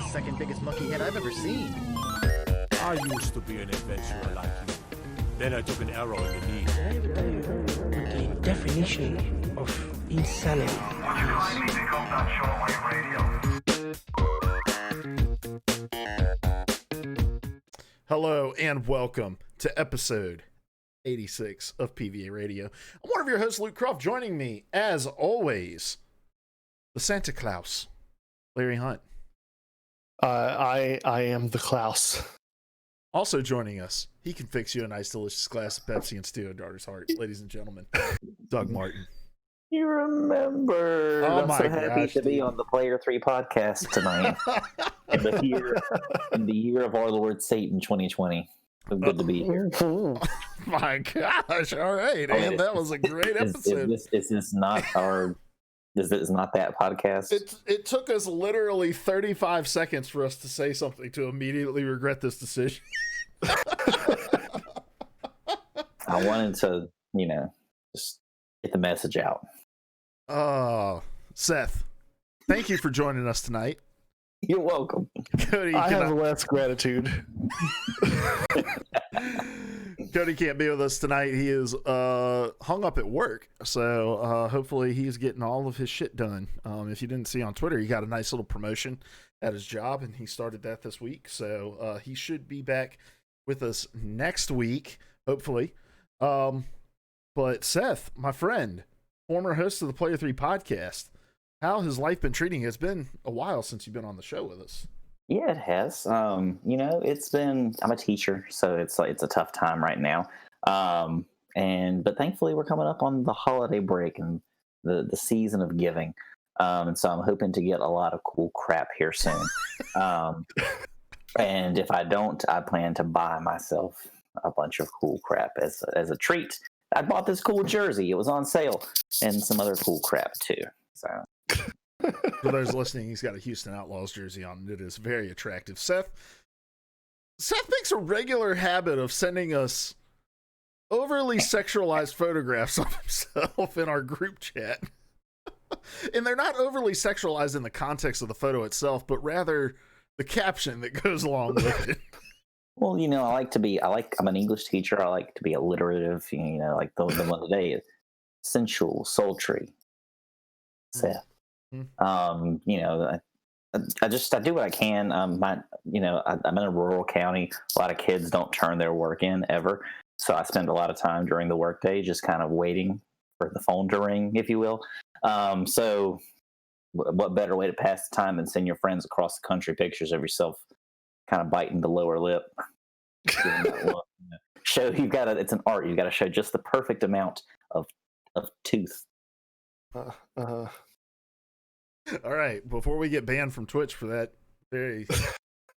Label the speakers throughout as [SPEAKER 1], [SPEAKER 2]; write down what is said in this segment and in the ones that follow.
[SPEAKER 1] second biggest monkey head I've ever seen.
[SPEAKER 2] I used to be an adventurer like you. Then I took an arrow in the knee.
[SPEAKER 3] Did I ever tell you what the definition of insanity is?
[SPEAKER 4] Hello and welcome to episode 86 of PvA Radio. I'm one of your hosts, Luke Croft. Joining me, as always, the Santa Claus, Larry Hunt.
[SPEAKER 5] I am the Klaus.
[SPEAKER 4] Also joining us, he can fix you a nice, delicious glass of Pepsi and steal a daughter's heart, ladies and gentlemen, Doug Martin.
[SPEAKER 6] You remember?
[SPEAKER 4] Oh
[SPEAKER 6] I'm so happy to be on the Player 3 podcast tonight. in the year of our Lord Satan 2020. So good to be here.
[SPEAKER 4] Oh my gosh! All right, and that was a great episode.
[SPEAKER 6] Is this not that podcast?
[SPEAKER 4] It took us literally 35 seconds for us to say something to immediately regret this decision.
[SPEAKER 6] I wanted to, just get the message out.
[SPEAKER 4] Oh, Seth, thank you for joining us tonight.
[SPEAKER 6] You're welcome.
[SPEAKER 4] Cody,
[SPEAKER 5] I have less gratitude.
[SPEAKER 4] Cody can't be with us tonight. He is hung up at work, so hopefully he's getting all of his shit done. If you didn't see on Twitter, he got a nice little promotion at his job, and he started that this week. So he should be back with us next week, hopefully. But Seth, my friend, former host of the Player 3 podcast, how has life been treating you? It's been a while since you've been on the show with us.
[SPEAKER 6] Yeah, it has. It's been. I'm a teacher, so it's a tough time right now. But thankfully, we're coming up on the holiday break and the season of giving. And so I'm hoping to get a lot of cool crap here soon. And if I don't, I plan to buy myself a bunch of cool crap as a treat. I bought this cool jersey. It was on sale, and some other cool crap too. So.
[SPEAKER 4] For those listening, he's got a Houston Outlaws jersey on. It is very attractive. Seth makes a regular habit of sending us overly sexualized photographs of himself in our group chat. And they're not overly sexualized in the context of the photo itself, but rather the caption that goes along with it.
[SPEAKER 6] Well, I'm an English teacher. I like to be alliterative, like the one today, sensual, sultry, Seth.
[SPEAKER 4] Mm-hmm.
[SPEAKER 6] I do what I can. I'm in a rural county. A lot of kids don't turn their work in ever. So I spend a lot of time during the workday just kind of waiting for the phone to ring, if you will. So what better way to pass the time than send your friends across the country pictures of yourself kind of biting the lower lip? Show it's an art. You've got to show just the perfect amount of tooth.
[SPEAKER 4] All right, before we get banned from Twitch for that very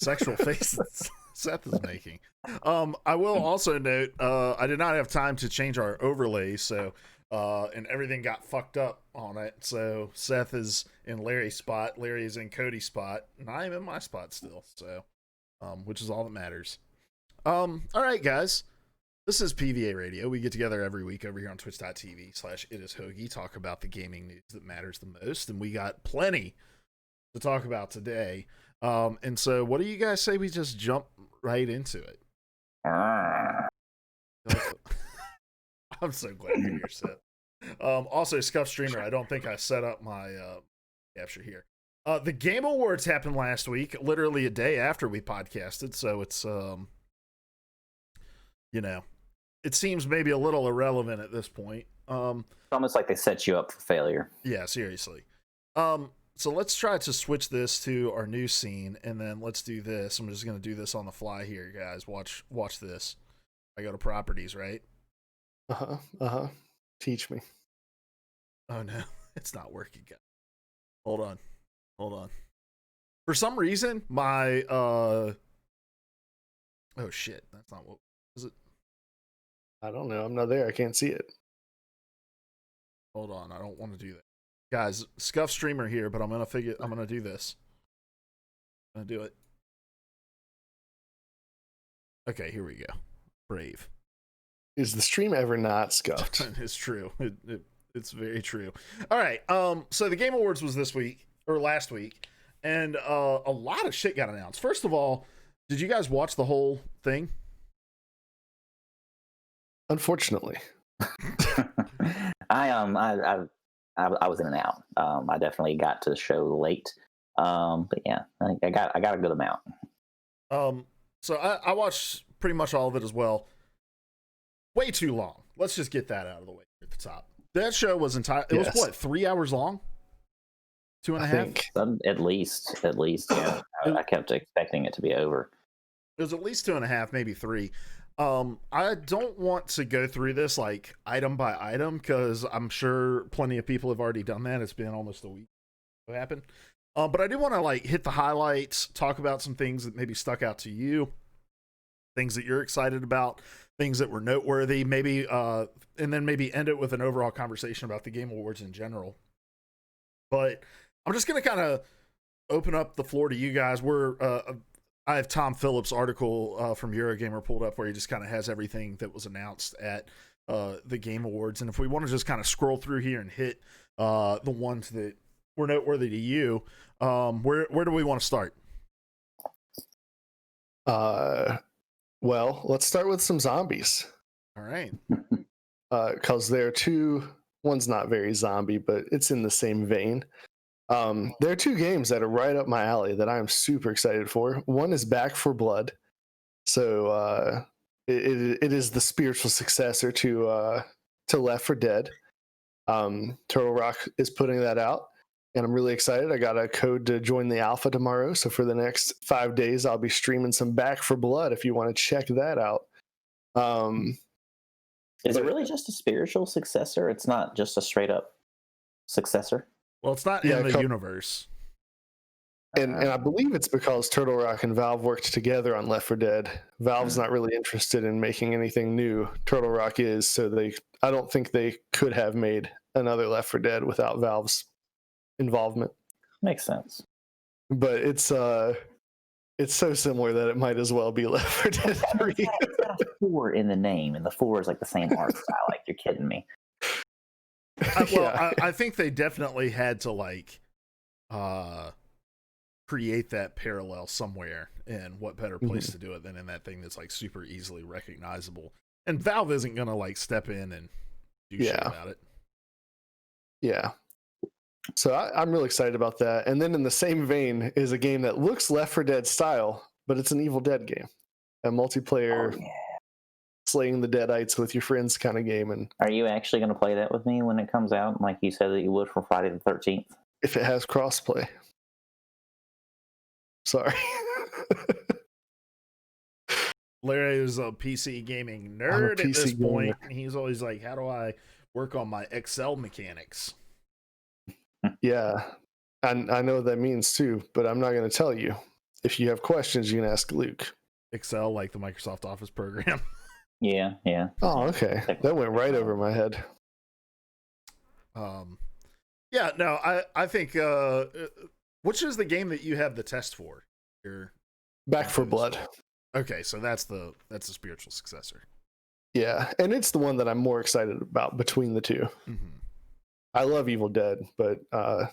[SPEAKER 4] sexual face that Seth is making, I will also note I did not have time to change our overlay, so and everything got fucked up on it. So Seth is in Larry's spot, Larry is in Cody's spot, and I am in my spot still. So, which is all that matters. All right, guys. This is PvA Radio. We get together every week over here on twitch.tv/itishoagie, talk about the gaming news that matters the most, and we got plenty to talk about today. And so what do you guys say we just jump right into it? I'm so glad you're here, Seth. Also, Scuff Streamer, I don't think I set up my capture here. The Game Awards happened last week, literally a day after we podcasted, so it's it seems maybe a little irrelevant at this point.
[SPEAKER 6] It's almost like they set you up for failure.
[SPEAKER 4] Yeah, seriously. So let's try to switch this to our new scene, and then let's do this. I'm just going to do this on the fly here, guys. Watch this. I go to properties, right?
[SPEAKER 5] Teach me.
[SPEAKER 4] Oh, no. It's not working, guys. Hold on. For some reason, my... Oh, shit. That's not what... Is it?
[SPEAKER 5] I don't know. I'm not there. I can't see it.
[SPEAKER 4] Hold on. I don't want to do that. Guys, Scuff Streamer here, but I'm going to do this. I'm going to do it. Okay, here we go. Brave.
[SPEAKER 5] Is the stream ever not scuffed?
[SPEAKER 4] It's true. It's very true. All right. So the Game Awards was this week or last week, and a lot of shit got announced. First of all, did you guys watch the whole thing?
[SPEAKER 5] Unfortunately.
[SPEAKER 6] I was in and out. I definitely got to the show late. But yeah, I think I got a good amount.
[SPEAKER 4] So I watched pretty much all of it as well. Way too long. Let's just get that out of the way at the top. That show was entire. It was what, 3 hours long? 2.5.
[SPEAKER 6] At least. Yeah. I kept expecting it to be over.
[SPEAKER 4] It was at least 2.5, maybe 3. I don't want to go through this like item by item because I'm sure plenty of people have already done that. It's been almost a week. What happened? But I do want to like hit the highlights, talk about some things that maybe stuck out to you, things that you're excited about, things that were noteworthy, maybe, and then maybe end it with an overall conversation about the Game Awards in general. But I'm just going to kind of open up the floor to you guys. I have Tom Phillips' article from Eurogamer pulled up where he just kind of has everything that was announced at the Game Awards. And if we want to just kind of scroll through here and hit the ones that were noteworthy to you, where do we want to start?
[SPEAKER 5] Well, let's start with some zombies.
[SPEAKER 4] All right.
[SPEAKER 5] Because there are two, one's not very zombie, but it's in the same vein. There are two games that are right up my alley that I'm super excited for. One is Back 4 Blood. So it is the spiritual successor to Left 4 Dead. Turtle Rock is putting that out, and I'm really excited. I got a code to join the alpha tomorrow, so for the next 5 days, I'll be streaming some Back 4 Blood if you want to check that out.
[SPEAKER 6] Is it really just a spiritual successor? It's not just a straight up successor?
[SPEAKER 4] Well, it's not in the universe.
[SPEAKER 5] And I believe it's because Turtle Rock and Valve worked together on Left 4 Dead. Valve's not really interested in making anything new. Turtle Rock is, so I don't think they could have made another Left 4 Dead without Valve's involvement.
[SPEAKER 6] Makes sense.
[SPEAKER 5] But it's so similar that it might as well be Left 4 Dead 3.
[SPEAKER 6] It's got a 4 in the name, and the 4 is like the same art style. Like, you're kidding me.
[SPEAKER 4] I think they definitely had to like create that parallel somewhere, and what better place to do it than in that thing that's like super easily recognizable. And Valve isn't gonna like step in and do shit about it.
[SPEAKER 5] Yeah. So I'm really excited about that. And then in the same vein is a game that looks Left 4 Dead style, but it's an Evil Dead game, a multiplayer. Slaying the Deadites with your friends kind of game. And
[SPEAKER 6] are you actually going to play that with me when it comes out, like you said that you would for Friday the 13th?
[SPEAKER 5] If it has crossplay. Sorry.
[SPEAKER 4] Larry is a PC gaming nerd at this point. He's always like, how do I work on my Excel mechanics?
[SPEAKER 5] Yeah. And I know what that means too, but I'm not going to tell you. If you have questions, you can ask Luke.
[SPEAKER 4] Excel, like the Microsoft Office program.
[SPEAKER 6] Yeah.
[SPEAKER 5] Oh, okay. That went right over my head.
[SPEAKER 4] Yeah, no, I think which is the game that you have the test for?
[SPEAKER 5] Back 4 Blood.
[SPEAKER 4] Okay, so that's the spiritual successor.
[SPEAKER 5] Yeah, and it's the one that I'm more excited about between the two.
[SPEAKER 4] Mm-hmm.
[SPEAKER 5] I love Evil Dead, but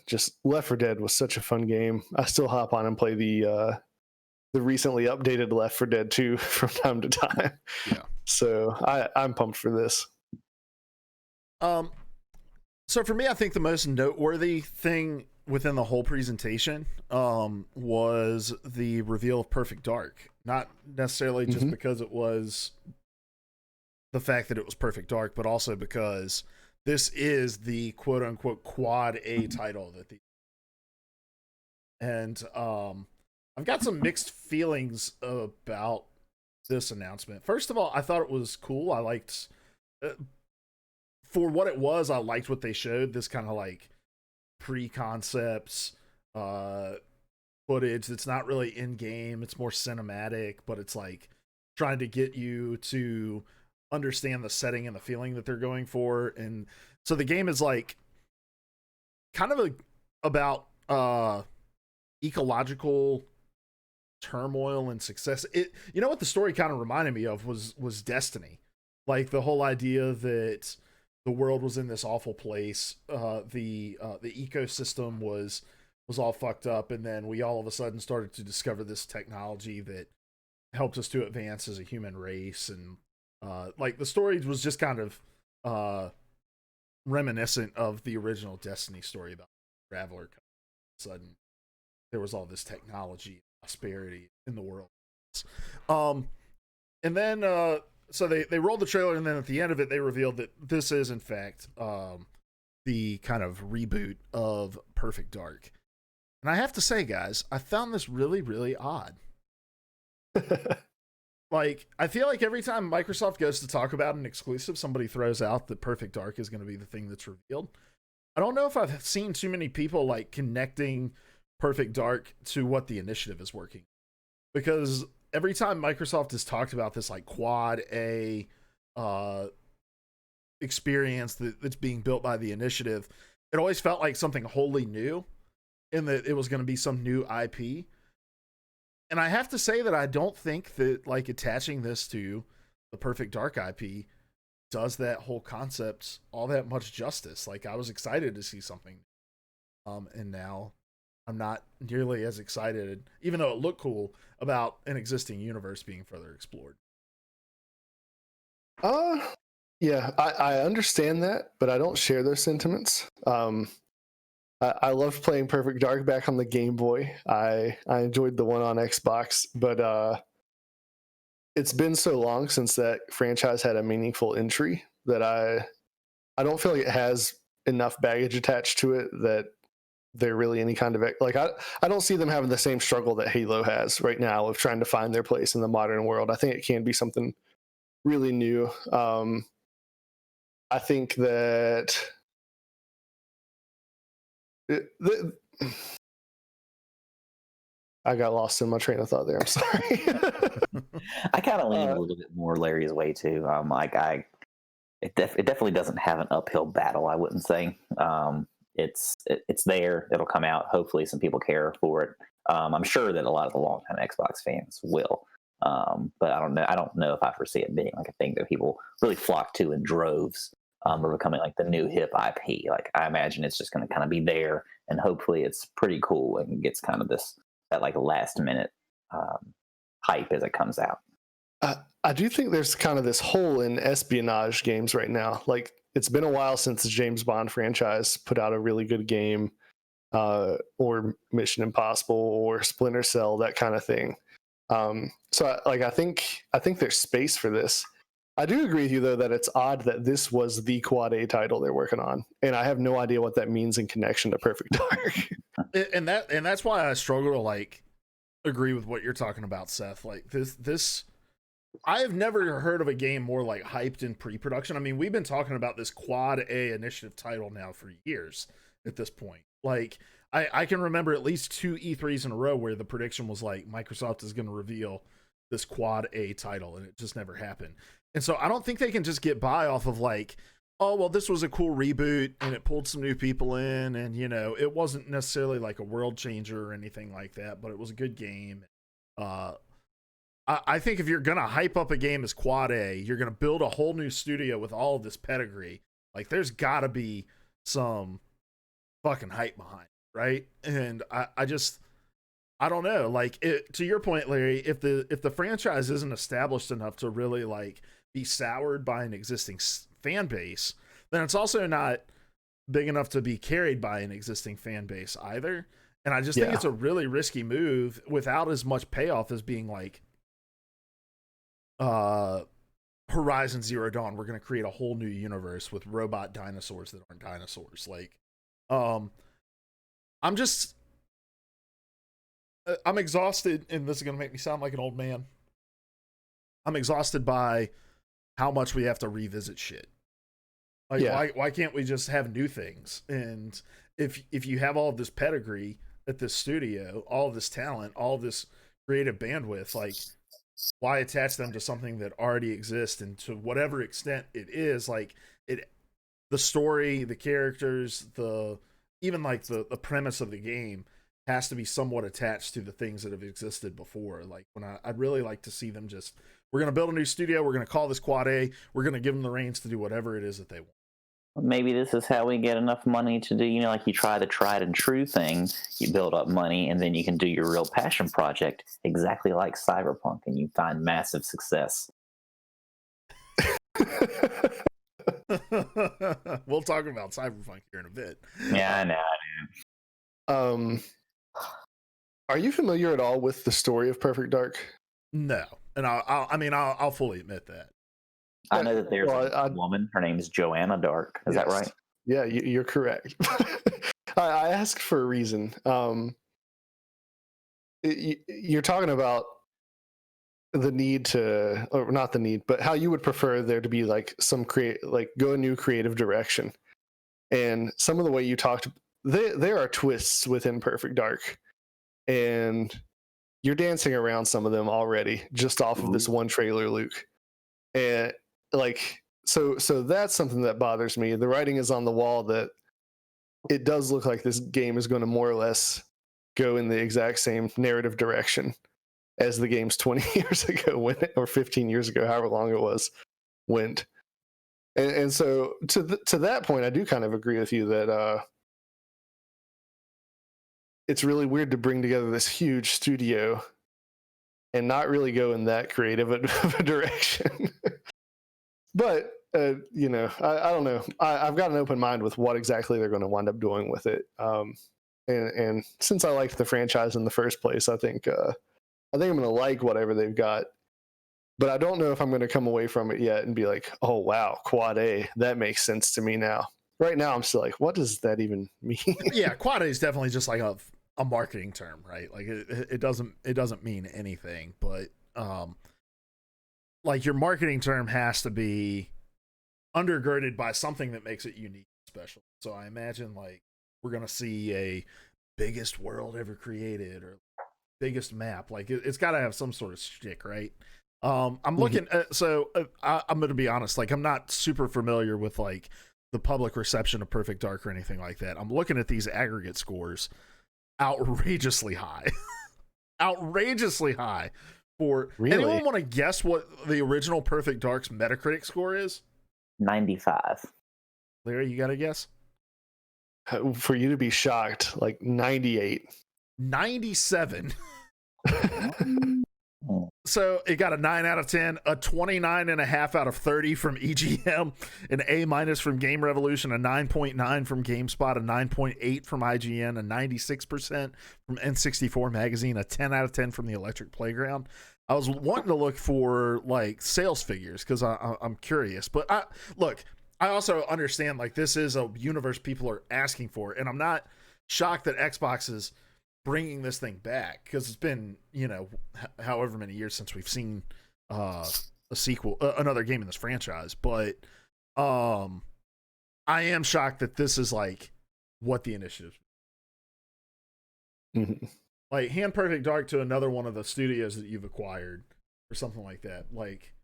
[SPEAKER 5] just Left 4 Dead was such a fun game. I still hop on and play the recently updated Left 4 Dead 2 from time to time.
[SPEAKER 4] Yeah.
[SPEAKER 5] So I'm pumped for this.
[SPEAKER 4] So for me, I think the most noteworthy thing within the whole presentation was the reveal of Perfect Dark. Not necessarily just because it was the fact that it was Perfect Dark, but also because this is the quote unquote quad A title that I've got some mixed feelings about this announcement. First of all, I thought it was cool. I liked, for what it was, I liked what they showed. This kind of like pre-concepts footage that's not really in-game. It's more cinematic, but it's like trying to get you to understand the setting and the feeling that they're going for. And so the game is like kind of about ecological turmoil and success. You know what the story kind of reminded me of was Destiny. Like the whole idea that the world was in this awful place, the ecosystem was was all fucked up, and then we all of a sudden started to discover this technology that helped us to advance as a human race. And like the story was just kind of reminiscent of the original Destiny story about Traveler. All of a sudden there was all this technology and prosperity in the world. And then so they rolled the trailer, and then at the end of it they revealed that this is in fact the kind of reboot of Perfect Dark. And I have to say, guys, I found this really, really odd. Like, I feel like every time Microsoft goes to talk about an exclusive, somebody throws out that Perfect Dark is going to be the thing that's revealed. I don't know if I've seen too many people like connecting Perfect Dark to what the initiative is working. Because every time Microsoft has talked about this like quad A experience that's being built by the initiative, it always felt like something wholly new, in that it was going to be some new IP. And I have to say that I don't think that like attaching this to the Perfect Dark IP does that whole concept all that much justice. Like, I was excited to see something, and now I'm not nearly as excited, even though it looked cool, about an existing universe being further explored.
[SPEAKER 5] Yeah, I understand that, but I don't share those sentiments. I loved playing Perfect Dark back on the Game Boy. I enjoyed the one on Xbox, but it's been so long since that franchise had a meaningful entry that I don't feel like it has enough baggage attached to it that they're really any kind of like I don't see them having the same struggle that Halo has right now of trying to find their place in the modern world. I think it can be something really new. I think that I got lost in my train of thought there. I'm sorry.
[SPEAKER 6] I kind of lean a little bit more Larry's way too. It definitely doesn't have an uphill battle. I wouldn't say. It's there. It'll come out. Hopefully, some people care for it. I'm sure that a lot of the longtime Xbox fans will. But I don't know. I don't know if I foresee it being like a thing that people really flock to in droves. Or becoming like the new hip IP. Like, I imagine it's just going to kind of be there, and hopefully it's pretty cool and gets kind of that like last minute hype as it comes out.
[SPEAKER 5] I do think there's kind of this hole in espionage games right now. Like, it's been a while since the James Bond franchise put out a really good game, or Mission Impossible or Splinter Cell, that kind of thing. So I think there's space for this. I do agree with you, though, that it's odd that this was the Quad A title they're working on, and I have no idea what that means in connection to Perfect Dark.
[SPEAKER 4] and that's why I struggle to like agree with what you're talking about, Seth. Like this, I have never heard of a game more like hyped in pre-production. I mean, we've been talking about this Quad A initiative title now for years at this point. Like, I can remember at least 2 E3s in a row where the prediction was like Microsoft is going to reveal this Quad A title, and it just never happened. And so I don't think they can just get by off of like, oh, well, this was a cool reboot and it pulled some new people in, and, you know, it wasn't necessarily like a world changer or anything like that, but it was a good game. I think if you're going to hype up a game as Quad A, you're going to build a whole new studio with all of this pedigree. Like, there's got to be some fucking hype behind it, right? And I don't know. Like, to your point, Larry, if the franchise isn't established enough to really like be soured by an existing fan base, then it's also not big enough to be carried by an existing fan base either. And I just think it's a really risky move without as much payoff as being like Horizon Zero Dawn. We're going to create a whole new universe with robot dinosaurs that aren't dinosaurs. Like, I'm exhausted, and this is going to make me sound like an old man. I'm exhausted by how much we have to revisit shit. Like, why can't we just have new things? And if you have all of this pedigree at this studio, all of this talent, all of this creative bandwidth, like, why attach them to something that already exists? And to whatever extent it is, like, the story, the characters, even like the premise of the game has to be somewhat attached to the things that have existed before. Like, when I'd really like to see them just, we're going to build a new studio, we're going to call this Quad A, we're going to give them the reins to do whatever it is that they want.
[SPEAKER 6] maybe this is how we get enough money to do, like you try the tried and true thing, you build up money, and then you can do your real passion project, exactly like Cyberpunk, and you find massive success.
[SPEAKER 4] We'll talk about Cyberpunk here in a bit.
[SPEAKER 6] Yeah, I know.
[SPEAKER 5] Are you familiar at all with the story of Perfect Dark?
[SPEAKER 4] No, and I'll fully admit that.
[SPEAKER 6] I know that there's a woman. Her name is Joanna Dark. Is that right?
[SPEAKER 5] Yeah, you're correct. I asked for a reason. You're talking about the need to, or not the need, but how you would prefer there to be like some go a new creative direction. And some of the way you talked, there are twists within Perfect Dark, and you're dancing around some of them already just off of this one trailer, Luke. And so that's something that bothers me. The writing is on the wall that it does look like this game is going to more or less go in the exact same narrative direction as the games 20 years ago or 15 years ago, however long it was, went. And so to that point, I do kind of agree with you that it's really weird to bring together this huge studio and not really go in that creative of a direction. But, I don't know. I've got an open mind with what exactly they're going to wind up doing with it. And since I liked the franchise in the first place, I think I'm going to like whatever they've got. But I don't know if I'm going to come away from it yet and be like, oh, wow, Quad A, that makes sense to me now. Right now, I'm still like, what does that even mean?
[SPEAKER 4] Yeah, Quad A is definitely just like a marketing term, right? Like it doesn't mean anything, but like your marketing term has to be undergirded by something that makes it unique and special. So I imagine like we're gonna see a biggest world ever created or biggest map. Like it's got to have some sort of shtick, right? I'm looking at, I'm gonna be honest, like I'm not super familiar with like the public reception of Perfect Dark or anything like that. I'm looking at these aggregate scores, outrageously high. Outrageously high.
[SPEAKER 5] Really?
[SPEAKER 4] Anyone want to guess what the original Perfect Dark's Metacritic score is?
[SPEAKER 6] 95.
[SPEAKER 4] Larry, you got a guess?
[SPEAKER 5] For you to be shocked, like 98.
[SPEAKER 4] 97. So it got a 9 out of 10, a 29.5 out of 30 from EGM, an A- from Game Revolution, a 9.9 from GameSpot, a 9.8 from IGN, a 96% from N64 Magazine, a 10 out of 10 from the Electric Playground. I was wanting to look for like sales figures because I'm curious, but I also understand like this is a universe people are asking for, and I'm not shocked that Xbox is bringing this thing back because it's been however many years since we've seen a sequel, another game in this franchise. But I am shocked that this is like what the initiative, like hand Perfect Dark to another one of the studios that you've acquired or something like that. Like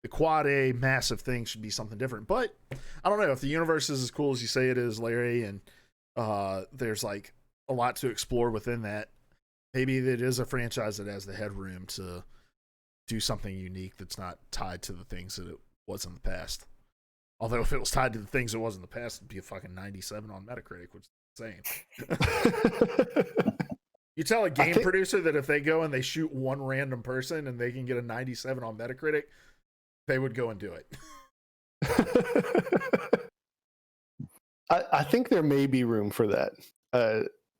[SPEAKER 4] the Quad A massive thing should be something different. But I don't know if the universe is as cool as you say it is, Larry, and there's like a lot to explore within that. Maybe it is a franchise that has the headroom to do something unique that's not tied to the things that it was in the past. Although if it was tied to the things it was in the past, it'd be a fucking 97 on Metacritic, which is insane. You tell a game producer that if they go and they shoot one random person and they can get a 97 on Metacritic, they would go and do it.
[SPEAKER 5] I think there may be room for that.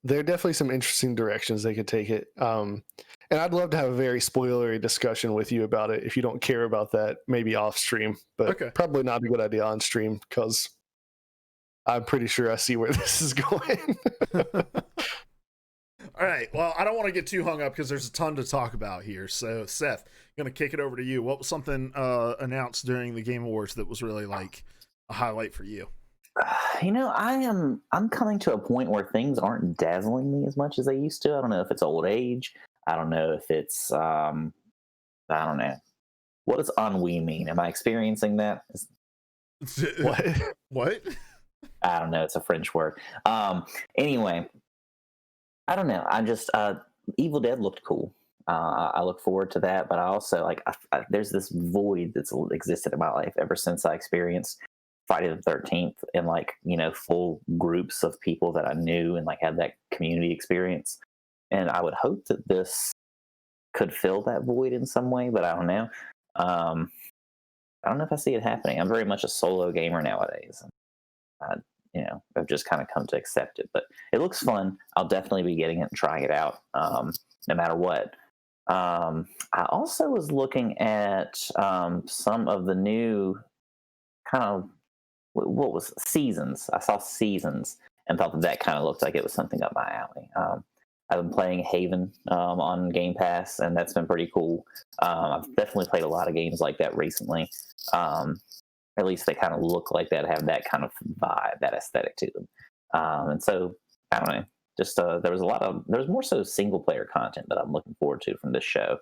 [SPEAKER 5] There are definitely some interesting directions they could take it. And I'd love to have a very spoilery discussion with you about it if you don't care about that, maybe off stream. But Probably not a good idea on stream because I'm pretty sure I see where this is going.
[SPEAKER 4] All right. Well, I don't want to get too hung up because there's a ton to talk about here. So, Seth, I'm going to kick it over to you. What was something announced during the Game Awards that was really like a highlight for you?
[SPEAKER 6] I'm coming to a point where things aren't dazzling me as much as they used to. I don't know if it's old age. I don't know if it's I don't know. What does ennui mean? Am I experiencing that?
[SPEAKER 4] What?
[SPEAKER 6] I don't know. It's a French word. Anyway, I don't know. I just Evil Dead looked cool. I look forward to that, but I also there's this void that's existed in my life ever since I experienced Friday the 13th in like, full groups of people that I knew and like had that community experience. And I would hope that this could fill that void in some way, but I don't know. I don't know if I see it happening. I'm very much a solo gamer nowadays. I've just kind of come to accept it, but it looks fun. I'll definitely be getting it and trying it out, no matter what. I also was looking at some of the new kind of what was Seasons. I saw Seasons and thought that kind of looked like it was something up my alley. I've been playing Haven on Game Pass, and that's been pretty cool. I've definitely played a lot of games like that recently. At least they kind of look like that, have that kind of vibe, that aesthetic to them. And so, I don't know. Just there was more so single player content that I'm looking forward to from this show.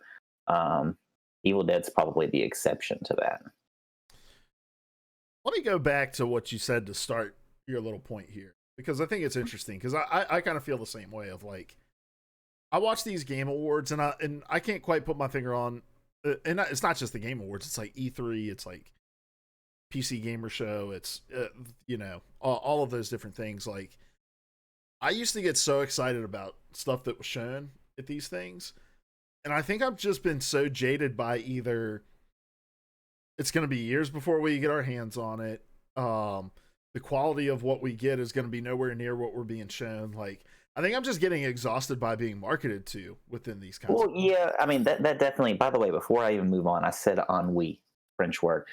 [SPEAKER 6] Evil Dead's probably the exception to that.
[SPEAKER 4] Let me go back to what you said to start your little point here, because I think it's interesting, because I kind of feel the same way of like, I watch these game awards and I can't quite put my finger on, and it's not just the game awards, it's like E3, it's like PC Gamer Show, it's all of those different things. Like, I used to get so excited about stuff that was shown at these things, and I think I've just been so jaded by either it's going to be years before we get our hands on it, the quality of what we get is going to be nowhere near what we're being shown. Like, I think I'm just getting exhausted by being marketed to within these kinds of.
[SPEAKER 6] Well, yeah, I mean, that definitely, by the way, before I even move on, I said ennui, French word.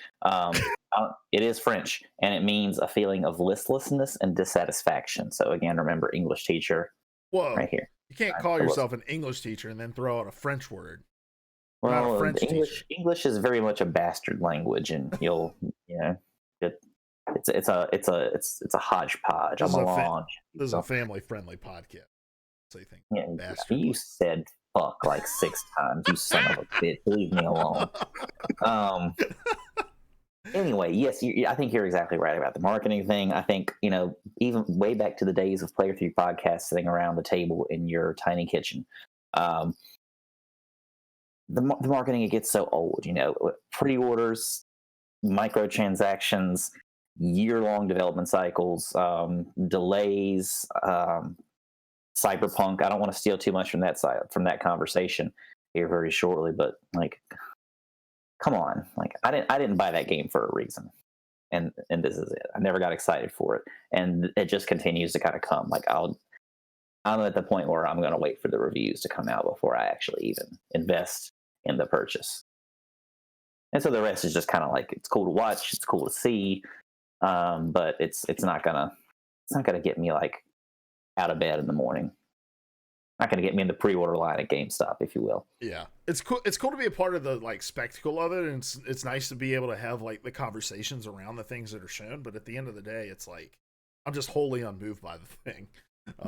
[SPEAKER 6] It is French, and it means a feeling of listlessness and dissatisfaction. So again, remember, English teacher.
[SPEAKER 4] Whoa,
[SPEAKER 6] right here.
[SPEAKER 4] You can't call yourself an English teacher and then throw out a French word. You're
[SPEAKER 6] well,
[SPEAKER 4] not a French teacher.
[SPEAKER 6] English is very much a bastard language, and it's a hodgepodge, a melange.
[SPEAKER 4] This is a family-friendly podcast. So you think
[SPEAKER 6] bastard? You said fuck like 6 times. You son of a bitch. Leave me alone. Anyway, yes, I think you're exactly right about the marketing thing. I think, even way back to the days of Player 3 podcasts, sitting around the table in your tiny kitchen, the marketing, it gets so old, pre-orders, microtransactions, year-long development cycles, delays, Cyberpunk. I don't want to steal too much from that conversation here very shortly, but like, come on, like I didn't buy that game for a reason, and this is it. I never got excited for it, and it just continues to kind of come. Like I'm at the point where I'm going to wait for the reviews to come out before I actually even invest in the purchase. And so the rest is just kind of like, it's cool to watch, it's cool to see, but it's not gonna get me like out of bed in the morning. Not gonna get me in the pre-order line at GameStop, if you will.
[SPEAKER 4] Yeah, it's cool. It's cool to be a part of the like spectacle of it, and it's nice to be able to have like the conversations around the things that are shown. But at the end of the day, it's like I'm just wholly unmoved by the thing.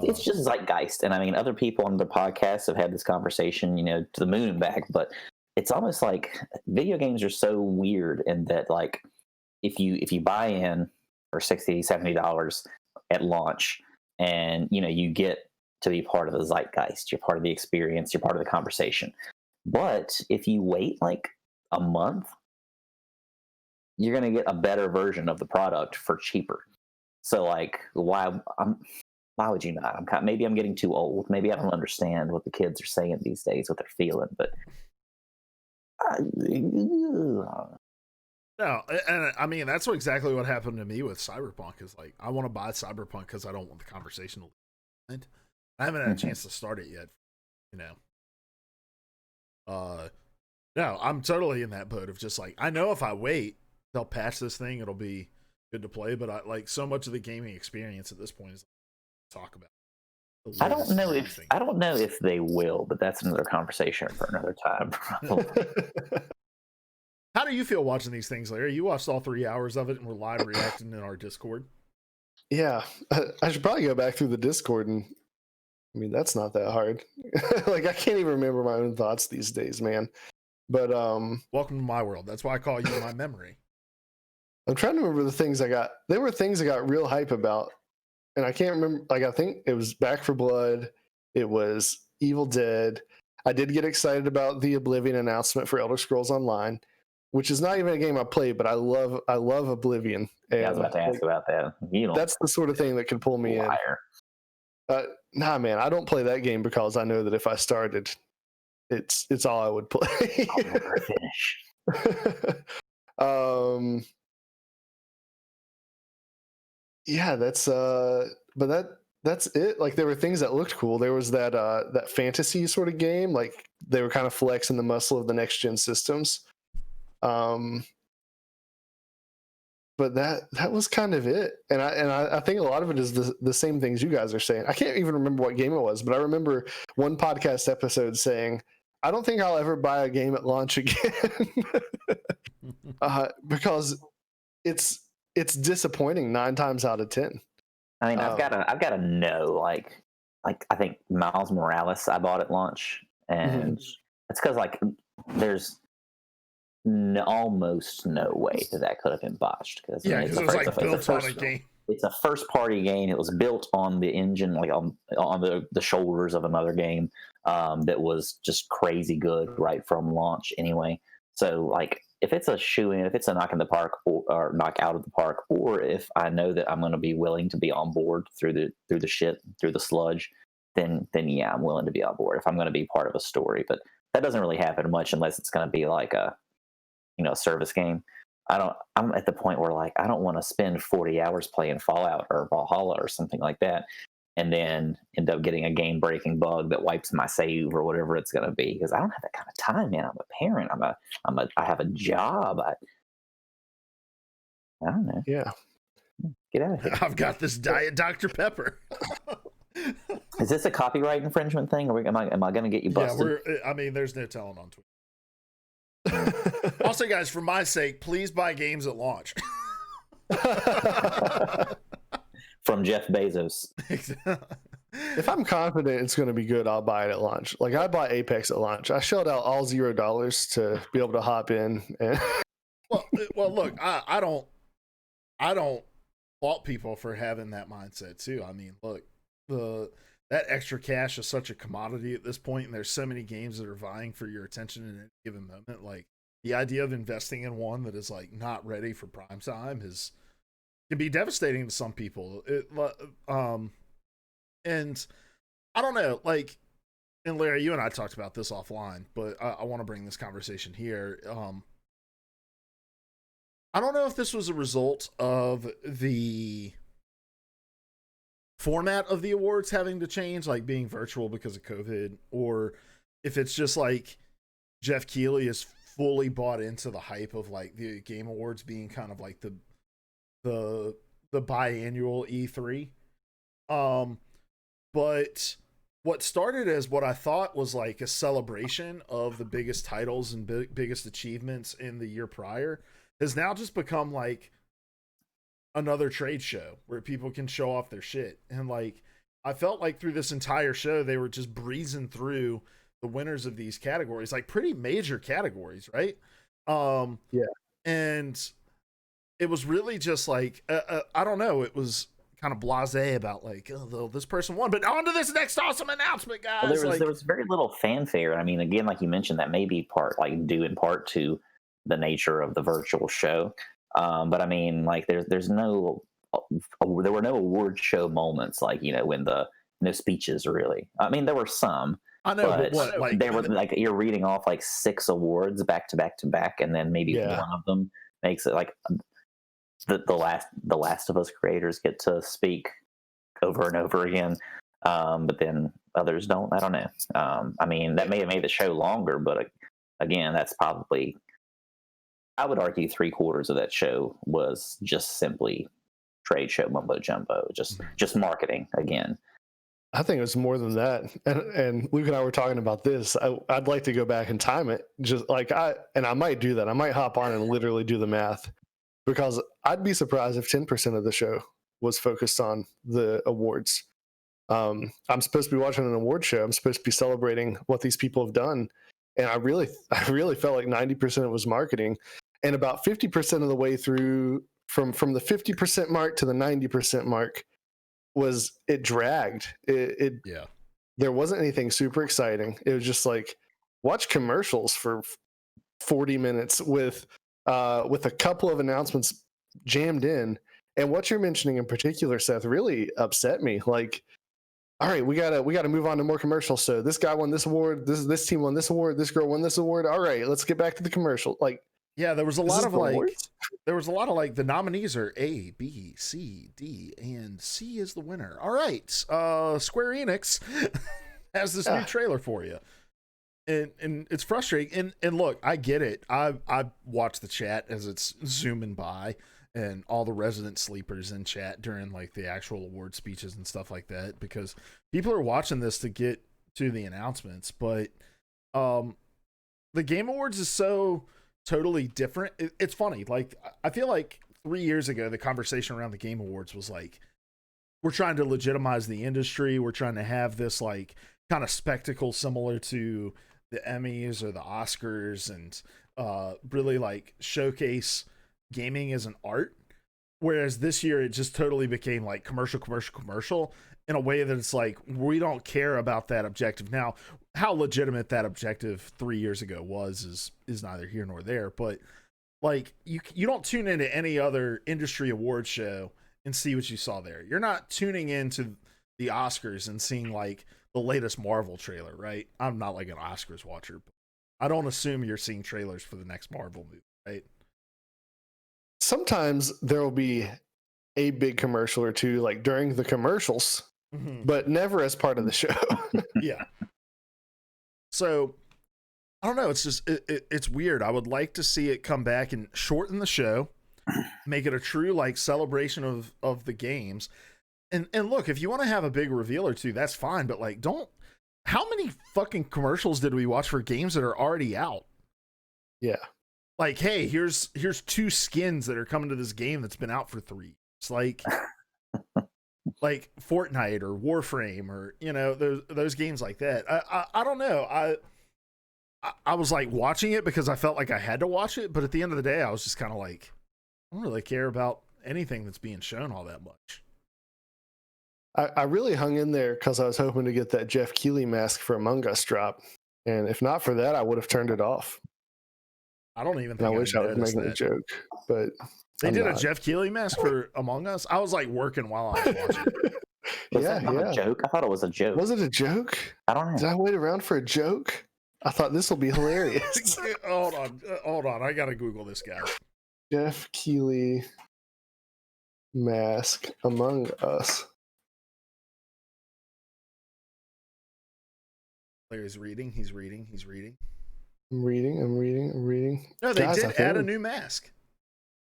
[SPEAKER 6] It's just zeitgeist, and I mean, other people on the podcast have had this conversation, to the moon and back. But it's almost like video games are so weird in that, like, if you buy in for $60-$70 at launch, and you get to be part of the zeitgeist, you're part of the experience, you're part of the conversation. But if you wait like a month, you're going to get a better version of the product for cheaper. So like, why would you not? Maybe I'm getting too old. Maybe I don't understand what the kids are saying these days, what they're feeling. But
[SPEAKER 4] no, and I mean that's exactly what happened to me with Cyberpunk. Is like, I want to buy Cyberpunk because I don't want the conversation to end. I haven't had a chance to start it yet. No, I'm totally in that boat of just like, I know if I wait, they'll patch this thing, it'll be good to play. But I like, so much of the gaming experience at this point is talk about.
[SPEAKER 6] I don't know if they will, but that's another conversation for another time.
[SPEAKER 4] How do you feel watching these things, Larry? You watched all 3 hours of it and were live reacting in our Discord.
[SPEAKER 5] Yeah, I should probably go back through the Discord, and I mean, that's not that hard. Like, I can't even remember my own thoughts these days, man. But
[SPEAKER 4] welcome to my world. That's why I call you my memory.
[SPEAKER 5] I'm trying to remember the things I got. There were things I got real hype about, and I can't remember. Like, I think it was Back 4 Blood. It was Evil Dead. I did get excited about the Oblivion announcement for Elder Scrolls Online, which is not even a game I played, but I love Oblivion. And
[SPEAKER 6] Yeah, I was about to ask about that. You don't.
[SPEAKER 5] that's the sort of thing that can pull me
[SPEAKER 6] liar.
[SPEAKER 5] in. Nah, man, I don't play that game because I know that if I started, it's all I would play.
[SPEAKER 6] I'll never finish.
[SPEAKER 5] Yeah, that's it. Like, there were things that looked cool. There was that fantasy sort of game, like they were kind of flexing the muscle of the next gen systems. But that was kind of it. And I think a lot of it is the same things you guys are saying. I can't even remember what game it was, but I remember one podcast episode saying, I don't think I'll ever buy a game at launch again. Because it's disappointing 9 times out of 10.
[SPEAKER 6] I mean, I've got to know, like I think Miles Morales I bought at launch, and it's because like there's almost no way that could have been botched. Because
[SPEAKER 4] it was like built on a game.
[SPEAKER 6] It's a first party game. It was built on the engine, like on the shoulders of another game that was just crazy good right from launch anyway. So like, if it's a shoe-in, if it's a knock in the park or knock out of the park, or if I know that I'm going to be willing to be on board through the shit, through the sludge, then yeah, I'm willing to be on board if I'm going to be part of a story. But that doesn't really happen much unless it's going to be like a service game. I'm at the point where like I don't want to spend 40 hours playing Fallout or Valhalla or something like that, and then end up getting a game-breaking bug that wipes my save or whatever it's going to be, because I don't have that kind of time, man. I'm a parent. I have a job. I don't know.
[SPEAKER 5] Yeah.
[SPEAKER 6] Get out of here.
[SPEAKER 4] I've got this Diet Dr. Pepper.
[SPEAKER 6] Is this a copyright infringement thing, or am I going to get you busted?
[SPEAKER 4] Yeah, there's no telling on Twitter. Also, guys, for my sake, please buy games at launch.
[SPEAKER 6] From Jeff Bezos.
[SPEAKER 5] If I'm confident it's going to be good, I'll buy it at launch. Like, I bought Apex at launch. I shelled out all $0 to be able to hop in. And
[SPEAKER 4] well, look, I don't fault people for having that mindset too. I mean, look, that extra cash is such a commodity at this point, and there's so many games that are vying for your attention in any given moment. Like, the idea of investing in one that is like not ready for prime time can be devastating to some people. And I don't know, like, and Larry, you and I talked about this offline, but I want to bring this conversation here. I don't know if this was a result of the format of the awards having to change, like being virtual because of COVID, or if it's just like Jeff Keighley is fully bought into the hype of like the Game Awards being kind of like the biannual E3. But what started as what I thought was like a celebration of the biggest titles and biggest achievements in the year prior has now just become like another trade show where people can show off their shit. And like, I felt like through this entire show, they were just breezing through the winners of these categories, like pretty major categories, right?
[SPEAKER 5] Yeah.
[SPEAKER 4] And it was really just like, I don't know, it was kind of blasé about like, oh, this person won, but on to this next awesome announcement, guys.
[SPEAKER 6] Well, there was very little fanfare. I mean, again, like you mentioned, that may be due in part to the nature of the virtual show. But I mean, like there were no award show moments, like, when no speeches really. I mean, there were some.
[SPEAKER 4] I know, but what, like,
[SPEAKER 6] they were like, you're reading off like 6 awards back to back to back, and then maybe one of them makes it like the Last of Us creators get to speak over and over again, but then others don't. I don't know. I mean, that may have made the show longer, but again, that's probably, I would argue, 3/4 of that show was just simply trade show mumbo jumbo, just marketing again.
[SPEAKER 5] I think it was more than that. And Luke and I were talking about this. I'd like to go back and time it. Just like I might do that. I might hop on and literally do the math, because I'd be surprised if 10% of the show was focused on the awards. I'm supposed to be watching an award show. I'm supposed to be celebrating what these people have done. And I really felt like 90% of it was marketing. And about 50% of the way through, from the 50% mark to the 90% mark, was it dragged. There wasn't anything super exciting. It was just like, watch commercials for 40 minutes with with a couple of announcements jammed in. And what you're mentioning in particular, Seth, really upset me. Like, all right, we gotta move on to more commercials. So this guy won this award, this team won this award, this girl won this award. All right, let's get back to the commercial. Like,
[SPEAKER 4] yeah, there was a lot of
[SPEAKER 5] awards?
[SPEAKER 4] the nominees are A, B, C, D, and C is the winner. All right, Square Enix has this new trailer for you. And it's frustrating. And look, I get it. I watch the chat as it's zooming by, and all the resident sleepers in chat during like the actual award speeches and stuff like that, because people are watching this to get to the announcements. But the Game Awards is so totally different. It's funny. Like, I feel like 3 years ago, the conversation around the Game Awards was like, we're trying to legitimize the industry. We're trying to have this like kind of spectacle similar to the Emmys or the Oscars, and really like showcase gaming as an art. Whereas this year it just totally became like commercial in a way that it's like, we don't care about that objective. Now, how legitimate that objective 3 years ago was is neither here nor there, but like you don't tune into any other industry award show and see what you saw there. You're not tuning into the Oscars and seeing like the latest Marvel trailer, right? I'm not like an Oscars watcher, but I don't assume you're seeing trailers for the next Marvel movie, right?
[SPEAKER 5] Sometimes there will be a big commercial or two, like during the commercials, but never as part of the show.
[SPEAKER 4] Yeah. So I don't know. It's just it's weird. I would like to see it come back and shorten the show, make it a true like celebration of the games. And look, if you want to have a big reveal or two, that's fine. But like, how many fucking commercials did we watch for games that are already out?
[SPEAKER 5] Yeah.
[SPEAKER 4] Like, hey, here's 2 skins that are coming to this game that's been out for 3 years. Like, like Fortnite or Warframe, or those games like that. I don't know. I was like watching it because I felt like I had to watch it, but at the end of the day, I was just kind of like, I don't really care about anything that's being shown all that much.
[SPEAKER 5] I really hung in there because I was hoping to get that Jeff Keighley mask for Among Us drop, and if not for that, I would have turned it off.
[SPEAKER 4] I don't even think
[SPEAKER 5] I wish I was making a joke, but
[SPEAKER 4] they did a Jeff Keighley mask for Among Us. I was like working while I was watching.
[SPEAKER 6] Was that not a joke? I thought it was a joke.
[SPEAKER 5] Was it a joke?
[SPEAKER 6] I don't know.
[SPEAKER 5] Did I wait around for a joke? I thought this will be hilarious.
[SPEAKER 4] Hold on. I gotta Google this guy.
[SPEAKER 5] Jeff Keighley mask Among Us.
[SPEAKER 4] He's reading.
[SPEAKER 5] I'm reading.
[SPEAKER 4] No, they did add a new mask.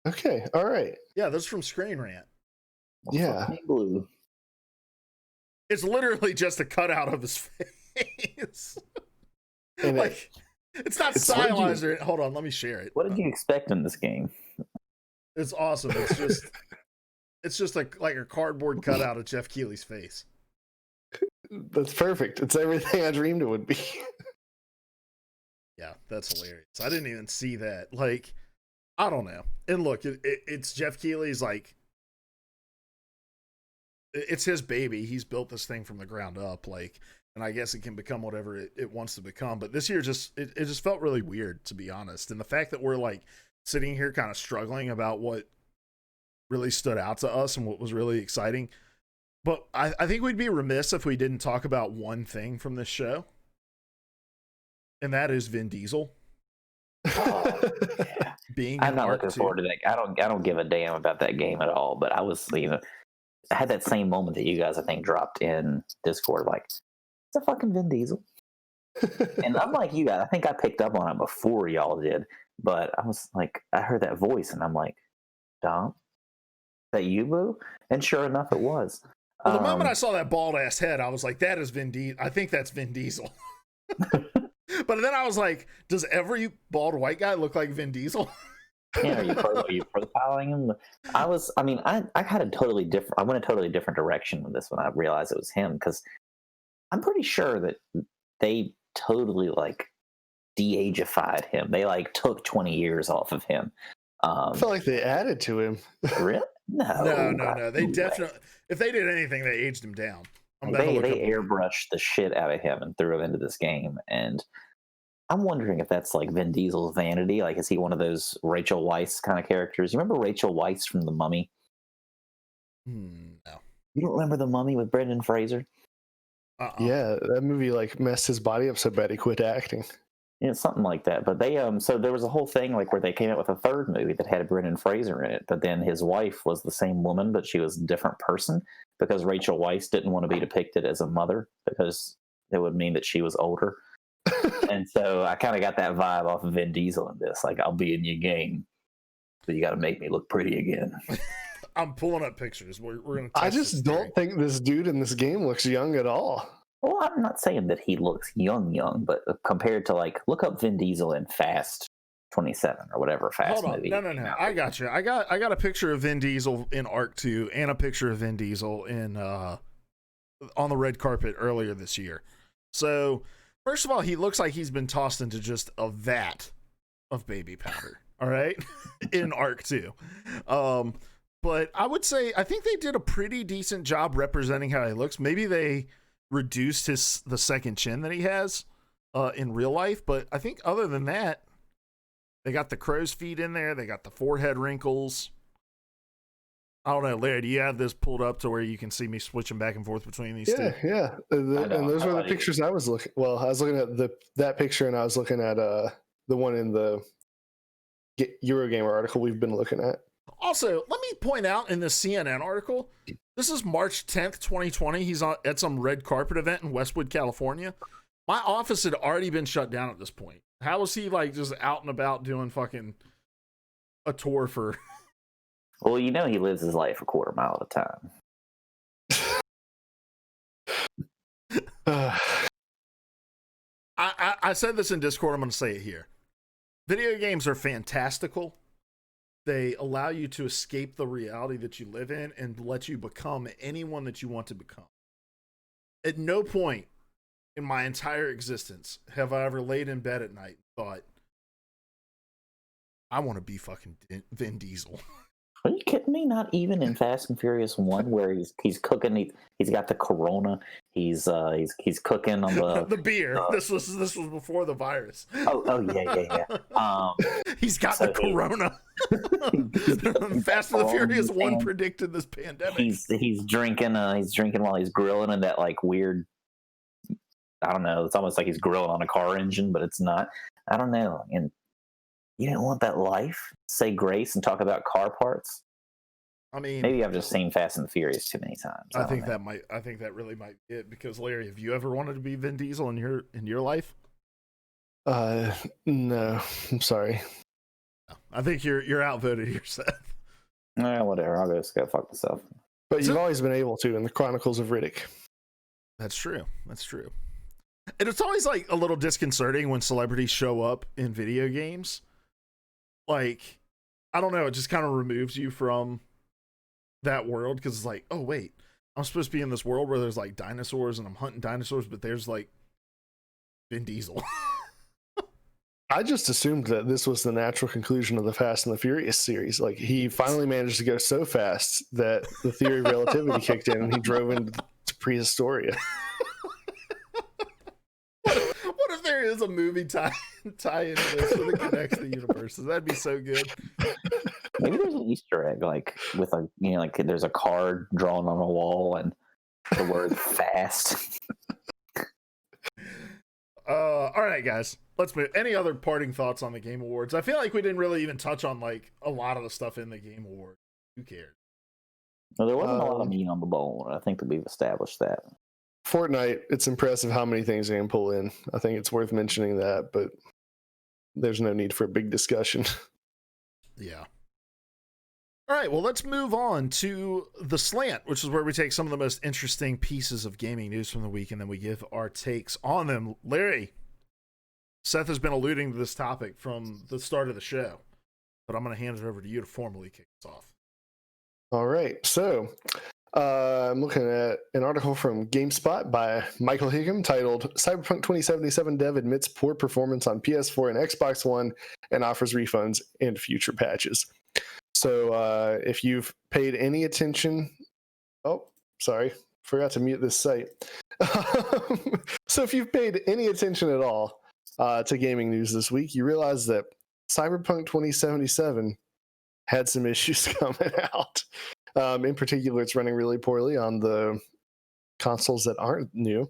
[SPEAKER 5] Okay, all right.
[SPEAKER 4] Yeah, that's from Screen Rant.
[SPEAKER 5] Yeah.
[SPEAKER 6] Blue.
[SPEAKER 4] It's literally just a cutout of his face.
[SPEAKER 5] And
[SPEAKER 4] like, it's not stylized. Hold on, let me share it.
[SPEAKER 6] What did you expect in this game?
[SPEAKER 4] It's awesome. It's just like a cardboard cutout of Jeff Keighley's face.
[SPEAKER 5] That's perfect. It's everything I dreamed it would be.
[SPEAKER 4] Yeah, that's hilarious. I didn't even see that. Like, I don't know. And look, it's Jeff Keighley's, like, it's his baby. He's built this thing from the ground up, like, and I guess it can become whatever it wants to become. But this year it just felt really weird, to be honest. And the fact that we're like sitting here kind of struggling about what really stood out to us and what was really exciting. But I think we'd be remiss if we didn't talk about one thing from this show. And that is Vin Diesel.
[SPEAKER 6] Oh, yeah. I'm not looking forward to that. I don't give a damn about that game at all. But I was, I had that same moment that you guys, I think, dropped in Discord. Like, it's a fucking Vin Diesel. And I'm like you guys. I think I picked up on it before y'all did. But I was like, I heard that voice, and I'm like, Dom, is that you, boo? And sure enough, it was.
[SPEAKER 4] Well, the moment I saw that bald ass head, I was like, that is Vin Diesel. I think that's Vin Diesel. But then I was like, does every bald white guy look like Vin Diesel?
[SPEAKER 6] Yeah, are you profiling him? I had a totally different. I went a totally different direction with this when I realized it was him, because I'm pretty sure that they totally like de-ageified him. They like took 20 years off of him.
[SPEAKER 5] I felt like they added to him.
[SPEAKER 6] Really?
[SPEAKER 4] No. They definitely. If they did anything, they aged him down.
[SPEAKER 6] They airbrushed the shit out of him and threw him into this game, and I'm wondering if that's like Vin Diesel's vanity. Like, is he one of those Rachel Weisz kind of characters? You remember Rachel Weisz from The Mummy?
[SPEAKER 4] No.
[SPEAKER 6] You don't remember The Mummy with Brendan Fraser?
[SPEAKER 5] Yeah, that movie like messed his body up so bad he quit acting.
[SPEAKER 6] Yeah, something like that. But they so there was a whole thing like where they came out with a third movie that had Brendan Fraser in it, but then his wife was the same woman, but she was a different person because Rachel Weisz didn't want to be depicted as a mother because it would mean that she was older. And so I kind of got that vibe off of Vin Diesel in this. Like, I'll be in your game, but you got to make me look pretty again.
[SPEAKER 4] I'm pulling up pictures. We're gonna.
[SPEAKER 5] I just don't think this dude in this game looks young at all.
[SPEAKER 6] Well, I'm not saying that he looks young, but compared to like, look up Vin Diesel in Fast 27 or whatever Fast
[SPEAKER 4] Hold on.
[SPEAKER 6] movie.
[SPEAKER 4] No. I got you. I got a picture of Vin Diesel in Arc 2 and a picture of Vin Diesel in on the red carpet earlier this year. So, first of all, he looks like he's been tossed into just a vat of baby powder. All right, in Arc 2. But I would say I think they did a pretty decent job representing how he looks. Maybe they reduced the second chin that he has in real life, but I think other than that, they got the crow's feet in there. They got the forehead wrinkles. I don't know, Larry, do you have this pulled up to where you can see me switching back and forth between these two?
[SPEAKER 5] Yeah. And those were the pictures I was looking. Well, I was looking at that picture, and I was looking at the one in the Eurogamer article we've been looking at.
[SPEAKER 4] Also, let me point out in this CNN article, this is March 10th, 2020. He's at some red carpet event in Westwood, California. My office had already been shut down at this point. How was he like just out and about doing fucking a tour for?
[SPEAKER 6] Well, you know he lives his life a quarter mile at a time.
[SPEAKER 4] I said this in Discord. I'm going to say it here. Video games are fantastical. They allow you to escape the reality that you live in and let you become anyone that you want to become. At no point in my entire existence have I ever laid in bed at night and thought, I want to be fucking Vin Diesel.
[SPEAKER 6] Are you kidding me? Not even in Fast and Furious 1 where he's cooking. He's got the Corona. He's cooking on the
[SPEAKER 4] the beer. This was before the virus.
[SPEAKER 6] Oh yeah.
[SPEAKER 4] He's got the Corona. Fast and the Furious 1 predicted this pandemic.
[SPEAKER 6] He's drinking while he's grilling in that like weird. I don't know. It's almost like he's grilling on a car engine, but it's not. I don't know. And you didn't want that life? Say grace and talk about car parts?
[SPEAKER 4] I mean,
[SPEAKER 6] maybe I've just seen Fast and the Furious too many times.
[SPEAKER 4] I think that really might be it. Because Larry, have you ever wanted to be Vin Diesel in your life?
[SPEAKER 5] No. I'm sorry.
[SPEAKER 4] I think you're outvoted here, Seth.
[SPEAKER 6] Whatever. I'll just go fuck myself.
[SPEAKER 5] But you've always been able to in the Chronicles of Riddick.
[SPEAKER 4] That's true. And it's always like a little disconcerting when celebrities show up in video games. Like, I don't know, it just kind of removes you from that world because it's like, oh wait, I'm supposed to be in this world where there's like dinosaurs and I'm hunting dinosaurs, but there's like Vin Diesel.
[SPEAKER 5] I just assumed that this was the natural conclusion of the Fast and the Furious series. Like, he finally managed to go so fast that the theory of relativity kicked in and he drove into prehistoria.
[SPEAKER 4] What if there is a movie tie into this so that connects the universes? That'd be so good.
[SPEAKER 6] Maybe there's an Easter egg, like with like there's a card drawn on a wall and the word fast.
[SPEAKER 4] All right, guys, let's move. Any other parting thoughts on the Game Awards? I feel like we didn't really even touch on like a lot of the stuff in the Game Awards. Who cares?
[SPEAKER 6] Well, there wasn't a lot of meat on the bone. I think that we've established that.
[SPEAKER 5] Fortnite, it's impressive how many things they can pull in. I think it's worth mentioning that, but there's no need for a big discussion.
[SPEAKER 4] Yeah. All right, well, let's move on to The Slant, which is where we take some of the most interesting pieces of gaming news from the week, and then we give our takes on them. Larry, Seth has been alluding to this topic from the start of the show, but I'm going to hand it over to you to formally kick us off.
[SPEAKER 5] All right, so I'm looking at an article from GameSpot by Michael Higgum titled Cyberpunk 2077 dev admits poor performance on PS4 and Xbox One and offers refunds and future patches. So if you've paid any attention, forgot to mute this site. So if you've paid any attention at all to gaming news this week, you realize that Cyberpunk 2077 had some issues coming out. In particular, it's running really poorly on the consoles that aren't new.